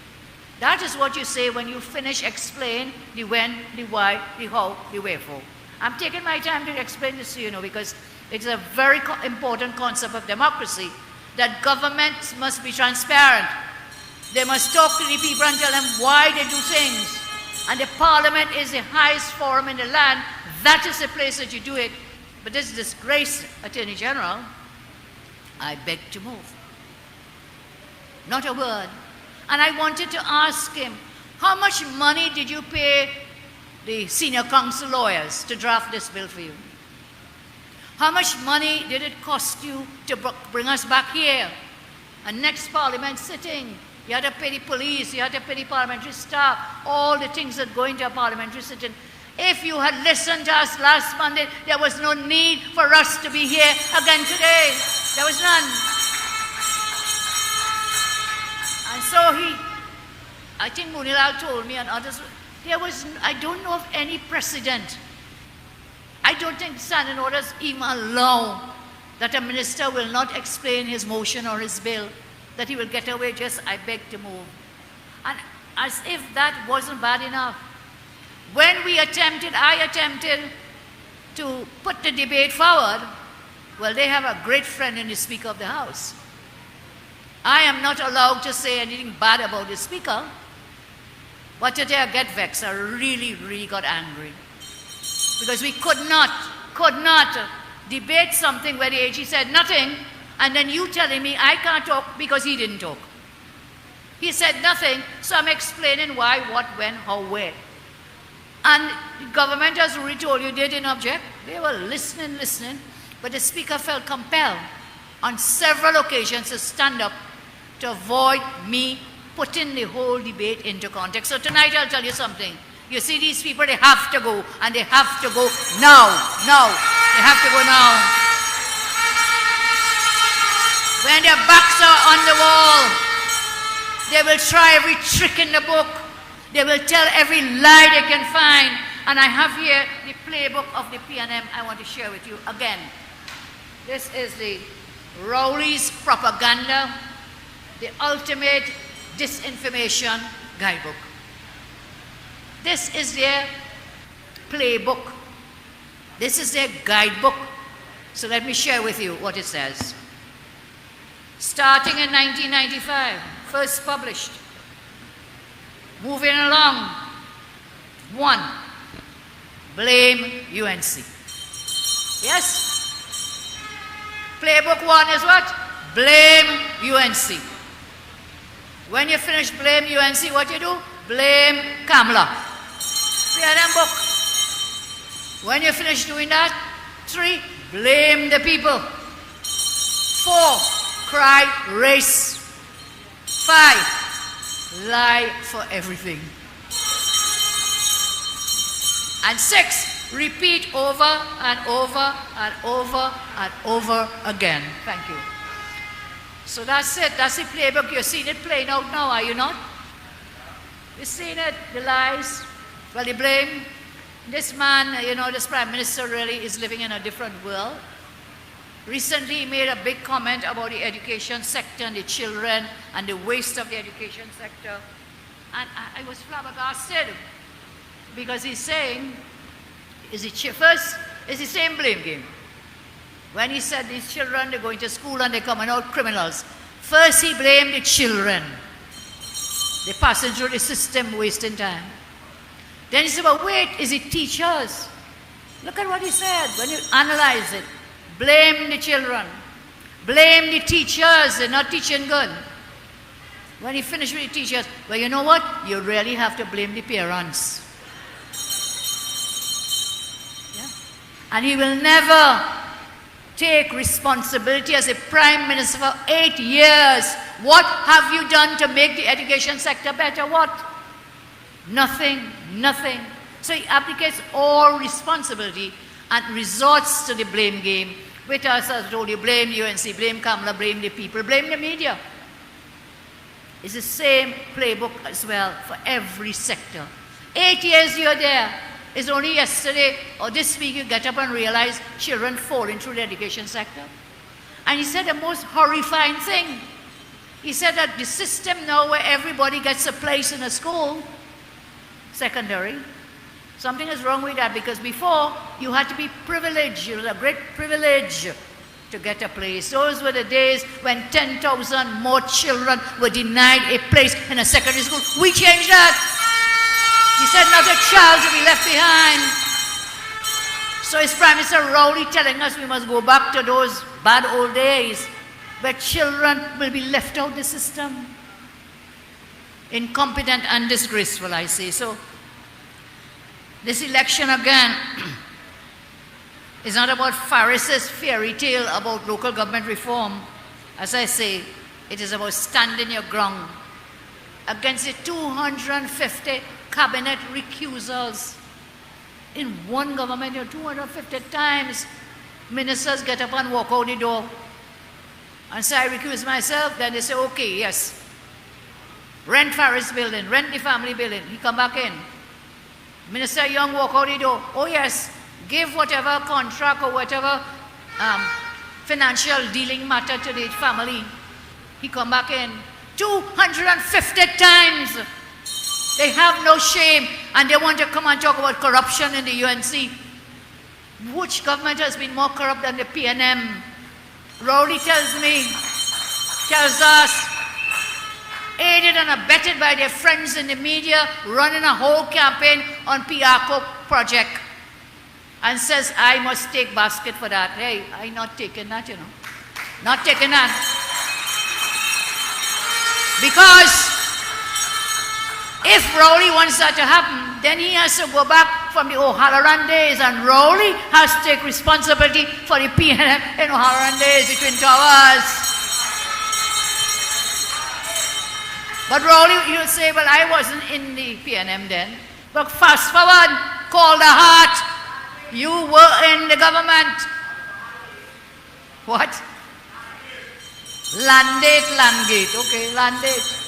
That is what you say when you finish explain the when, the why, the how, the wherefore. I'm taking my time to explain this to you, because it's a very important concept of democracy, that governments must be transparent. They must talk to the people and tell them why they do things. And the parliament is the highest forum in the land. That is the place that you do it. But this disgraced Attorney General, I beg to move. Not a word. And I wanted to ask him, how much money did you pay the senior council lawyers to draft this bill for you? How much money did it cost you to bring us back here? And next parliament sitting, you had to pay the police, you had to pay the parliamentary staff, all the things that go into a parliamentary sitting. If you had listened to us last Monday, there was no need for us to be here again today. There was none. And so I think Munilal told me and others, I don't know of any precedent. I don't think standing orders even allow that a minister will not explain his motion or his bill, that he will get away just, I beg to move. And as if that wasn't bad enough. When I attempted to put the debate forward, well, they have a great friend in the Speaker of the House. I am not allowed to say anything bad about the Speaker, but today I get vexed. I really, really got angry. Because we could not debate something where the AG said nothing, and then you telling me I can't talk because he didn't talk. He said nothing, so I'm explaining why, what, when, how, where. And the government, as Rui told you, they didn't object. They were listening, but the Speaker felt compelled on several occasions to stand up to avoid me putting the whole debate into context. So tonight I'll tell you something. You see these people, they have to go, and they have to go now. They have to go now. When their backs are on the wall, they will try every trick in the book. They will tell every lie they can find. And I have here the playbook of the PNM I want to share with you again. This is the Rowley's propaganda, the ultimate disinformation guidebook. This is their playbook. This is their guidebook. So let me share with you what it says. Starting in 1995, first published. Moving along. 1. Blame UNC. Yes? Playbook 1 is what? Blame UNC. When you finish blame UNC, what you do? Blame Kamala. PNM book. When you finish doing that, 3, blame the people. 4, cry race. 5, lie for everything. And 6, repeat over and over and over and over again. Thank you. So that's it. That's the playbook. You're seeing it playing out now, are you not? You're seeing it, the lies, well, the blame. This man, you know, this Prime Minister really is living in a different world. Recently, he made a big comment about the education sector and the children and the waste of the education sector. And I was flabbergasted because he's saying, first, it's the same blame game. When he said these children, they're going to school and they're coming out criminals. First, he blamed the children. They're passing through the system, wasting time. Then he said, but wait, is it teachers? Look at what he said when you analyze it. Blame the children. Blame the teachers, they're not teaching good. When he finished with the teachers, well, you know what? You really have to blame the parents. Yeah. And he will never take responsibility as a Prime Minister for 8 years. What have you done to make the education sector better? What? Nothing, nothing. So he abdicates all responsibility and resorts to the blame game. With us, as I told you, blame UNC, blame Kamala, blame the people, blame the media. It's the same playbook as well for every sector. 8 years you're there. It's only yesterday or this week you get up and realize children falling through the education sector. And he said the most horrifying thing. He said that the system now where everybody gets a place in a school, secondary, something is wrong with that because before you had to be privileged. It was a great privilege to get a place. Those were the days when 10,000 more children were denied a place in a secondary school. We changed that. He said not a child to be left behind. So is Prime Minister Rowley telling us we must go back to those bad old days where children will be left out of the system? Incompetent and disgraceful, I say. So this election again is not about Pharisees' fairy tale about local government reform. As I say, it is about standing your ground against the 250 cabinet recusals. In one government, 250 times ministers get up and walk out the door and say, I recuse myself. Then they say, okay, yes. Rent Farris building, rent the family building. He come back in. Minister Young walk out the door. Oh yes, give whatever contract or whatever financial dealing matter to the family. He come back in. 250 times. They have no shame and they want to come and talk about corruption in the UNC. Which government has been more corrupt than the PNM? Rowley tells us, aided and abetted by their friends in the media, running a whole campaign on Piarco project and says, I must take basket for that. Hey, I'm not taking that, you know. Not taking that. Because if Rowley wants that to happen, then he has to go back from the O'Halloran days, and Rowley has to take responsibility for the PNM in O'Halloran days, the Twin Towers. But Rowley, you'll say, well, I wasn't in the PNM then. But fast forward, call the heart. You were in the government. What? Landgate. Okay, Landgate.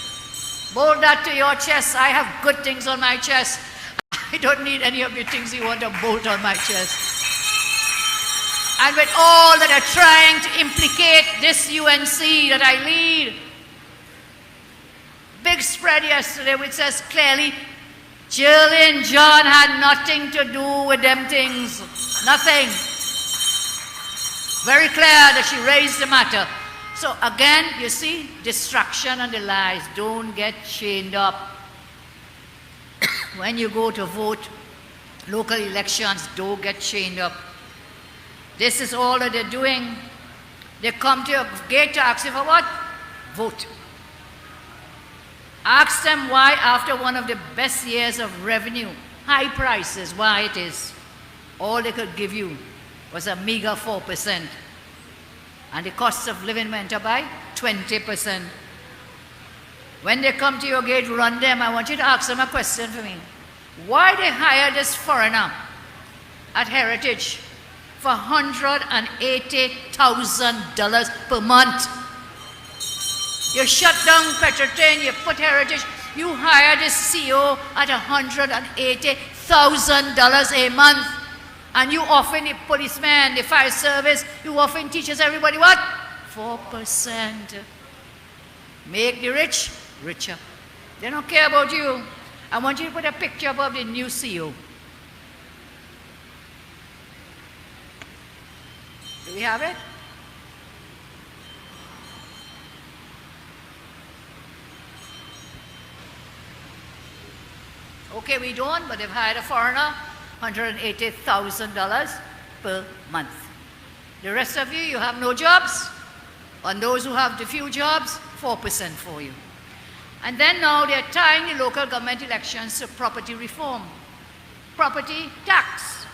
Bolt that to your chest. I have good things on my chest. I don't need any of the things you want to bolt on my chest. And with all that are trying to implicate this UNC that I lead, big spread yesterday which says clearly, Jillian John had nothing to do with them things. Nothing. Very clear that she raised the matter. So again, you see, distraction and the lies. Don't get chained up. When you go to vote, local elections, don't get chained up. This is all that they're doing. They come to your gate to ask you for what? Vote. Ask them why after one of the best years of revenue, high prices, why it is. All they could give you was a meager 4%. And the cost of living went up by 20%. When they come to your gate, run them. I want you to ask them a question for me. Why they hire this foreigner at Heritage for $180,000 per month? You shut down Petrotain, you put Heritage, you hire this CEO at $180,000 a month. And you often, the policeman, the fire service, you often teachers, everybody what? 4%. Make the rich richer. They don't care about you. I want you to put a picture up of the new CEO. Do we have it? Okay, we don't, but they've hired a foreigner, $180,000 per month. The rest of you, you have no jobs. On those who have the few jobs, 4% for you. And then now they're tying the local government elections to property reform. Property tax.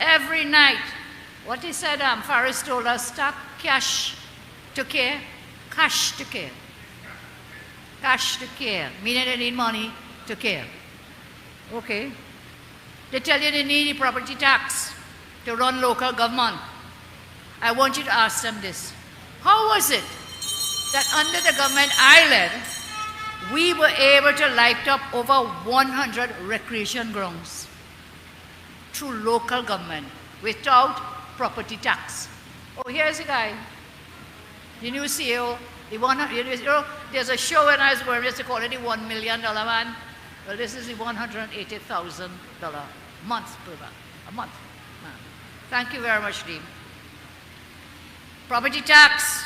Every night. What he said, Faris told us, tap cash to care. Cash to care. Cash to care. Meaning they need money to care. Okay. They tell you they need the property tax to run local government. I want you to ask them this. How was it that under the government I led, we were able to light up over 100 recreation grounds through local government without property tax? Oh, here's a guy, the new CEO, there's a show when I was born, they call it the $1 million man. Well, this is the $180,000 month per man, a month. Man. Thank you very much, Dean. Property tax.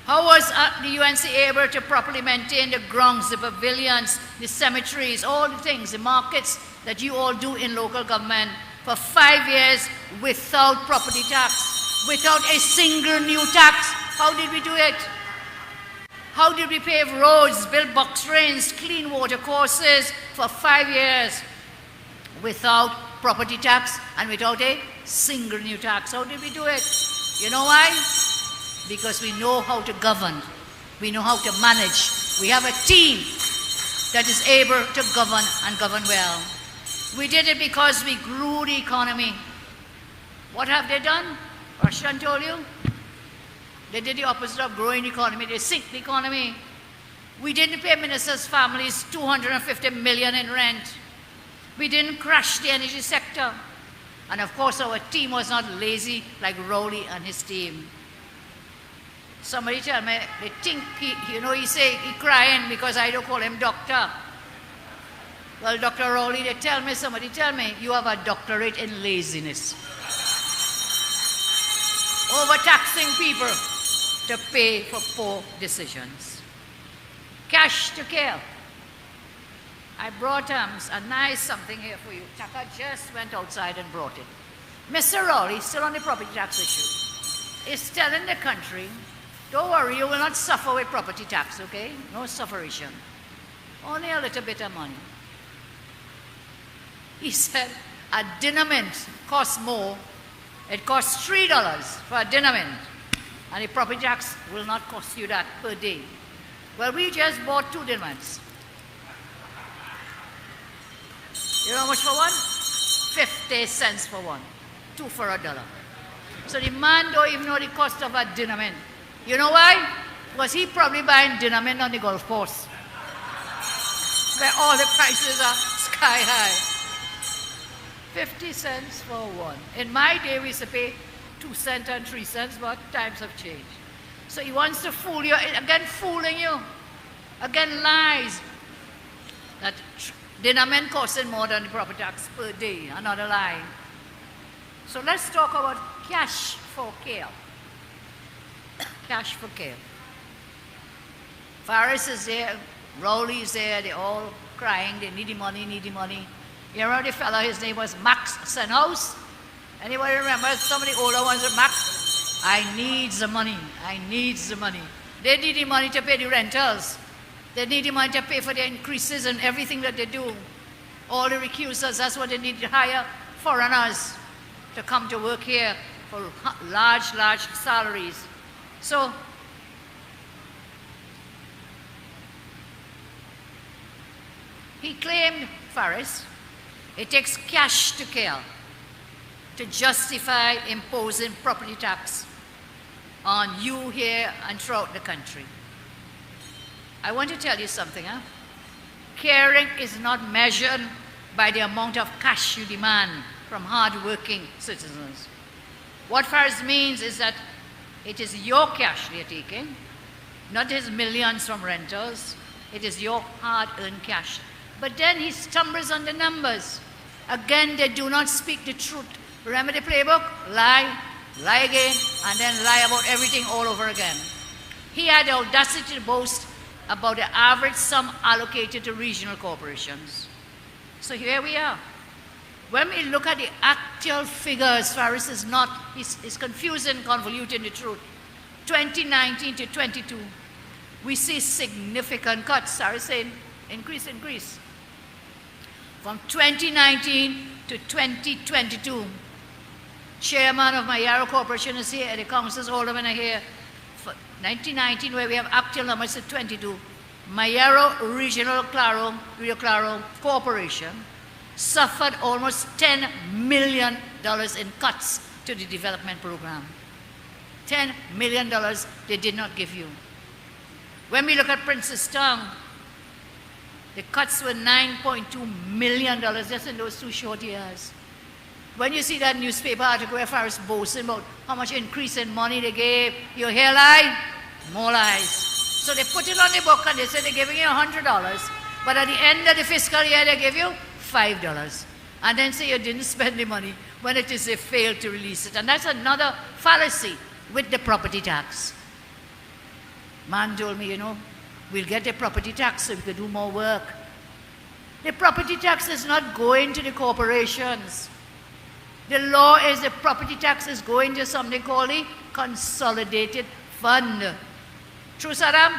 How was the UNC able to properly maintain the grounds, the pavilions, the cemeteries, all the things, the markets that you all do in local government for 5 years without property tax, without a single new tax? How did we do it? How did we pave roads, build box drains, clean water courses for 5 years without property tax and without a single new tax? How did we do it? You know why? Because we know how to govern. We know how to manage. We have a team that is able to govern and govern well. We did it because we grew the economy. What have they done? Russian told you? They did the opposite of growing the economy. They sink the economy. We didn't pay ministers' families $250 million in rent. We didn't crash the energy sector. And of course, our team was not lazy like Rowley and his team. Somebody tell me, they think he crying because I don't call him doctor. Well, Dr. Rowley, somebody tell me, you have a doctorate in laziness. Overtaxing people to pay for poor decisions. Cash to care. I brought a nice something here for you. Taka just went outside and brought it. Mr. Rowley, still on the property tax issue, is telling the country, don't worry, you will not suffer with property tax, okay? No sufferation. Only a little bit of money. He said, a dinner mint costs more. It costs $3 for a dinner mint. And the property tax will not cost you that per day. Well, we just bought 2 dinner mints. You know how much for one? 50 cents for one. 2 for $1. So the man don't even know the cost of a dinner mint. You know why? Was he probably buying dynamite on the golf course, where all the prices are sky high? 50 cents for one. In my day, we used to pay 2 cents and 3 cents, but times have changed. So he wants to fool you, again fooling you, again lies. That dynamite costing more than the property tax per day, another lie. So let's talk about cash for care. Cash for care. Faris is there, Rowley is there, they're all crying, they need the money, need the money. You remember the fellow, his name was Max Senhouse? Anybody remember some of the older ones with Max? I need the money, I need the money. They need the money to pay the rentals. They need the money to pay for the increases and everything that they do. All the recusals, that's what they need to hire foreigners to come to work here for large salaries. So, he claimed, Faris, it takes cash to kill to justify imposing property tax on you here and throughout the country. I want to tell you something, huh? Caring is not measured by the amount of cash you demand from hard-working citizens. What Faris means is that it is your cash they're taking, not his millions from rentals. It is your hard-earned cash. But then he stumbles on the numbers. Again, they do not speak the truth. Remember the playbook? Lie, lie again, and then lie about everything all over again. He had the audacity to boast about the average sum allocated to regional corporations. So here we are. When we look at the actual figures, Faris is not, he's confusing, convoluting the truth. 2019 to 22, we see significant cuts. Faris saying increase. From 2019 to 2022, chairman of my Yarrow Corporation is here, the council's aldermen are here. For 1919, where we have actual numbers to 22, Mayaro Regional Rio Claro Corporation suffered almost $10 million in cuts to the development program. $10 million they did not give you. When we look at Princess Town, the cuts were $9.2 million just in those 2 short years. When you see that newspaper article where Faris boasting about how much increase in money they gave, you hear lie? More lies. So they put it on the book and they say they're giving you $100, but at the end of the fiscal year they give you $5. And then say you didn't spend the money when it is they failed to release it. And that's another fallacy with the property tax. Man told me, we'll get the property tax so we can do more work. The property tax is not going to the corporations. The law is the property tax is going to something called the consolidated fund. True, Saddam?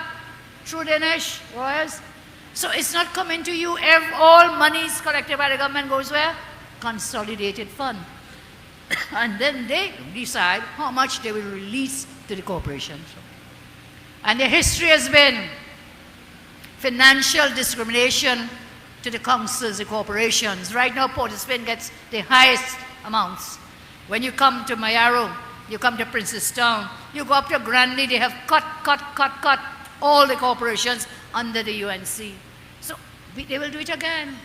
True, Dinesh? Royals? So it's not coming to you. All monies collected by the government goes where? Consolidated fund. And then they decide how much they will release to the corporations. And the history has been financial discrimination to the councils, the corporations. Right now, Port of Spain gets the highest amounts. When you come to Mayaro, you come to Princess Town, you go up to Granley, they have cut all the corporations under the UNC. So they will do it again.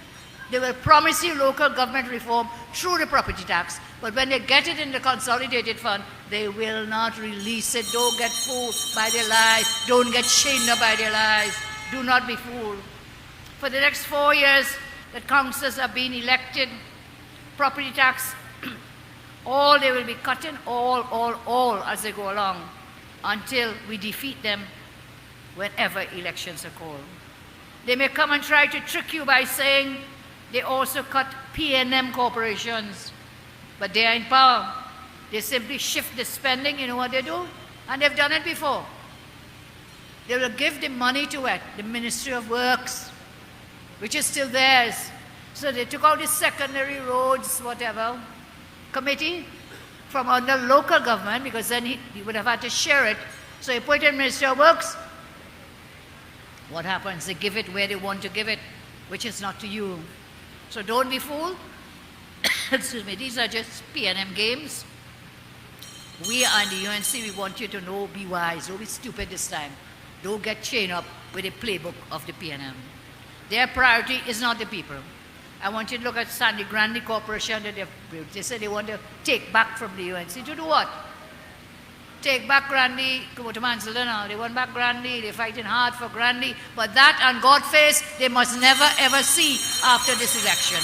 They will promise you local government reform through the property tax, but when they get it in the consolidated fund, they will not release it. Don't get fooled by their lies. Don't get shamed by their lies. Do not be fooled. For the next 4 years that councillors are being elected, property tax, all they will be cutting, all as they go along, until we defeat them whenever elections are called. They may come and try to trick you by saying they also cut P&M corporations, but they are in power. They simply shift the spending, you know what they do? And they've done it before. They will give the money to it, the Ministry of Works, which is still theirs. So they took out the secondary roads, whatever, committee from under local government, because then he would have had to share it. So he put it in Ministry of Works. What happens? They give it where they want to give it, which is not to you. So don't be fooled. Excuse me, these are just P&M games. We are in the UNC, we want you to know, be wise, don't be stupid this time. don't get chained up with the playbook of the PNM. Their priority is not the people. I want you to look at Sandy Grande Corporation that they said they want to take back from the UNC. To do what? Take back Grande, go to Mansell now. They want back Grande, they're fighting hard for Grande, but that on God's face, they must never ever see after this election.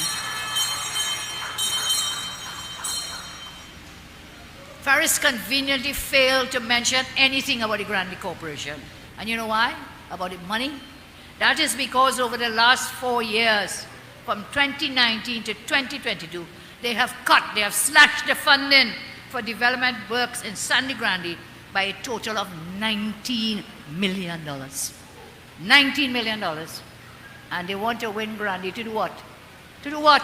Ferris conveniently failed to mention anything about the Grande Corporation. And you know why? About the money? That is because over the last 4 years, from 2019 to 2022, they have slashed the funding for development works in Sandy Grande by a total of $19 million. $19 million. And they want to win Grande to do what? To do what?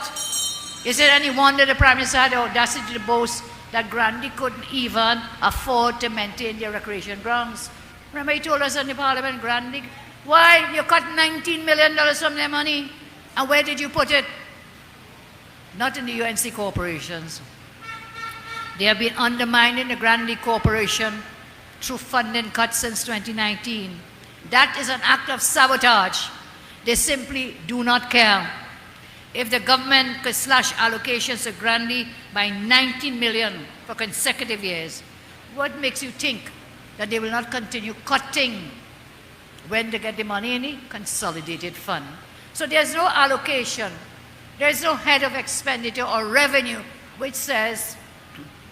Is it any wonder the Prime Minister had the audacity to boast that Grande couldn't even afford to maintain their recreation grounds? Remember he told us in the Parliament, Grande, why you cut $19 million from their money? And where did you put it? Not in the UNC corporations. They have been undermining the Grande Corporation through funding cuts since 2019. That is an act of sabotage. They simply do not care. If the government could slash allocations to Grande by $19 million for consecutive years, what makes you think that they will not continue cutting when they get the money in the consolidated fund? So there's no allocation, there's no head of expenditure or revenue which says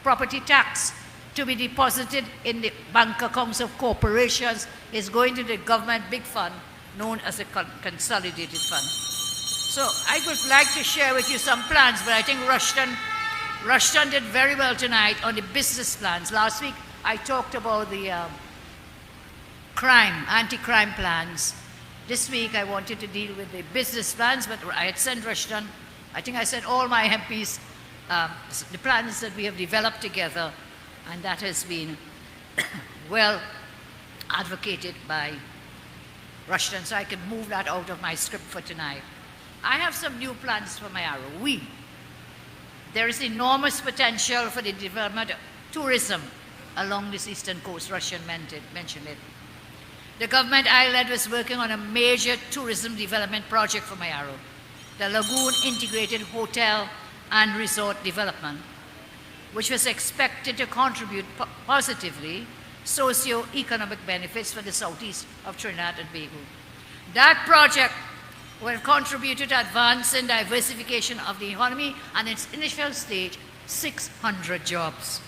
property tax to be deposited in the bank accounts of corporations is going to the government big fund known as a consolidated fund. So I would like to share with you some plans, but I think Rushton did very well tonight on the business plans. Last week I talked about the anti-crime plans. This week I wanted to deal with the business plans, but I had sent Rushton, I think I sent all my MPs the plans that we have developed together, and that has been well advocated by Rushton, so I can move that out of my script for tonight. I have some new plans for Mayaro. There is enormous potential for the development of tourism along this eastern coast. Rushton mentioned it. The government I led was working on a major tourism development project for Mayaro, the Lagoon Integrated Hotel and Resort Development, which was expected to contribute positively socio-economic benefits for the southeast of Trinidad and Tobago. That project will contribute to advancing diversification of the economy and its initial stage, 600 jobs.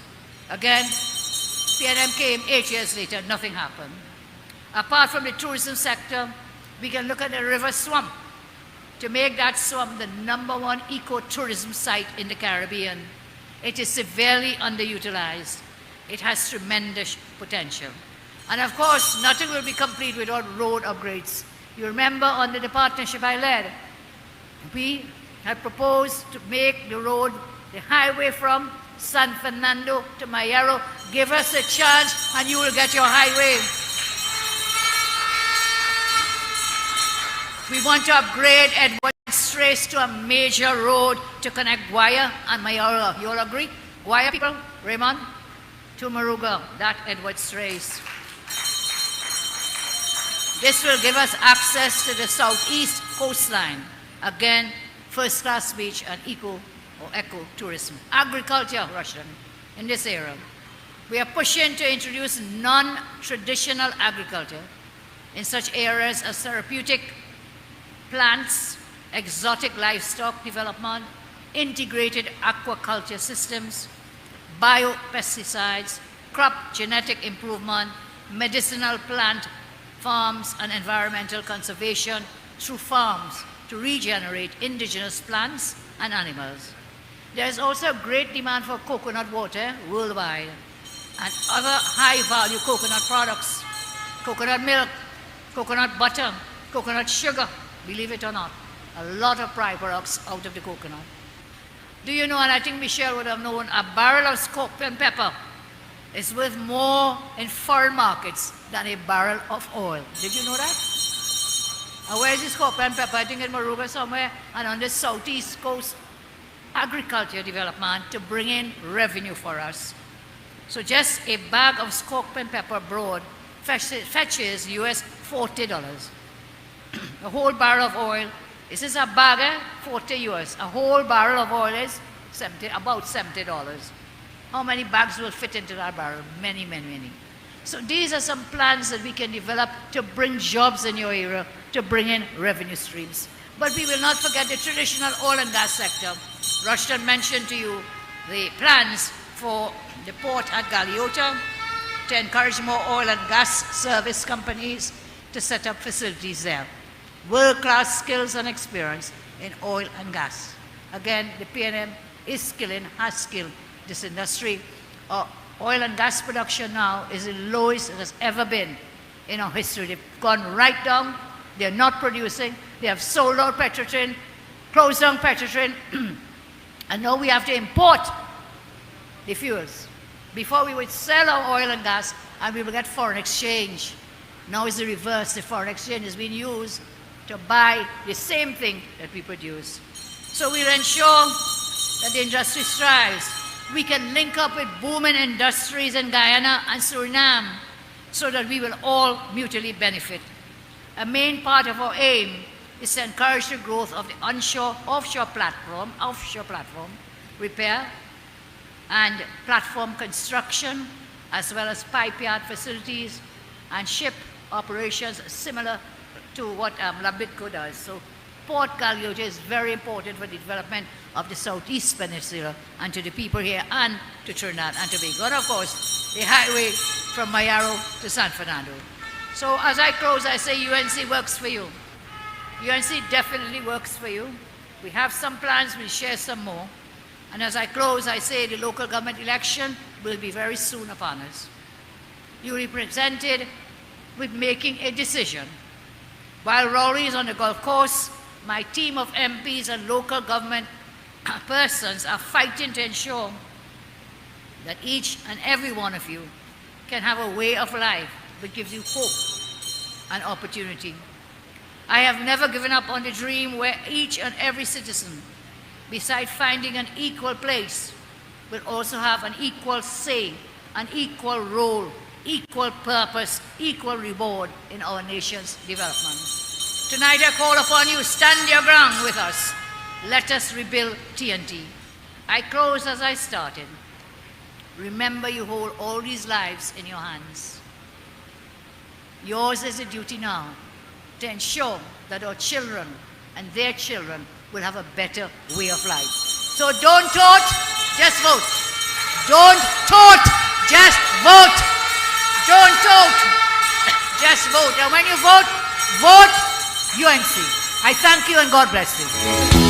Again, PNM came 8 years later, nothing happened. Apart from the tourism sector, we can look at the river swamp to make that swamp the #1 ecotourism site in the Caribbean. It is severely underutilized. It has tremendous potential. And of course, nothing will be complete without road upgrades. You remember under the partnership I led, we had proposed to make the road, the highway from San Fernando to Mayaro. Give us a chance and you will get your highway. We want to upgrade Edward Straits to a major road to connect Guaya and Mayaro. You all agree? Guaya people, Raymond, to Maruga, that Edward Straits. This will give us access to the southeast coastline. Again, first-class beach and eco-tourism. Agriculture, Russian, in this area. We are pushing to introduce non-traditional agriculture in such areas as therapeutic plants, exotic livestock development, integrated aquaculture systems, biopesticides, crop genetic improvement, medicinal plant farms, and environmental conservation through farms to regenerate indigenous plants and animals. There is also great demand for coconut water worldwide and other high-value coconut products, coconut milk, coconut butter, coconut sugar, believe it or not, a lot of byproducts out of the coconut. Do you know, and I think Michelle would have known, a barrel of scorpion pepper is worth more in foreign markets than a barrel of oil. Did you know that? And where is this scorpion pepper? I think in Maruga somewhere, and on the southeast coast, agriculture development to bring in revenue for us. So just a bag of scorpion pepper abroad fetches US $40. A whole barrel of oil, this is a bag, 40 US. A whole barrel of oil is about $70. How many bags will fit into that barrel? Many, many, many. So these are some plans that we can develop to bring jobs in your area, to bring in revenue streams. But we will not forget the traditional oil and gas sector. Rushton mentioned to you the plans for the port at Galeota to encourage more oil and gas service companies to set up facilities there. World-class skills and experience in oil and gas. Again, the PNM is skilling, has skilled this industry. Oil and gas production now is the lowest it has ever been in our history. They've gone right down. They're not producing. They have sold out Petrotrin, closed down Petrotrin, and now we have to import the fuels. Before we would sell our oil and gas and we will get foreign exchange. Now it's the reverse. The foreign exchange is being used to buy the same thing that we produce. So we'll ensure that the industry strives. We can link up with booming industries in Guyana and Suriname so that we will all mutually benefit. A main part of our aim is to encourage the growth of the offshore platform, repair, and platform construction, as well as pipe yard facilities and ship operations similar to what Labitco does. So Port Galeota is very important for the development of the Southeast Peninsula and to the people here and to Trinidad and Tobago. And of course, the highway from Mayaro to San Fernando. So as I close, I say UNC works for you. UNC definitely works for you. We have some plans, we'll share some more. And as I close, I say the local government election will be very soon upon us. You represented with making a decision. While Rory is on the golf course, my team of MPs and local government persons are fighting to ensure that each and every one of you can have a way of life that gives you hope and opportunity. I have never given up on the dream where each and every citizen, besides finding an equal place, will also have an equal say, an equal role, equal purpose, equal reward in our nation's development. Tonight I call upon you, stand your ground with us. Let us rebuild TNT. I close as I started. Remember, you hold all these lives in your hands. Yours is a duty now to ensure that our children and their children will have a better way of life. So don't vote, just vote. Don't vote, just vote. Don't vote, just vote. And when you vote, vote UNC. I thank you and God bless you.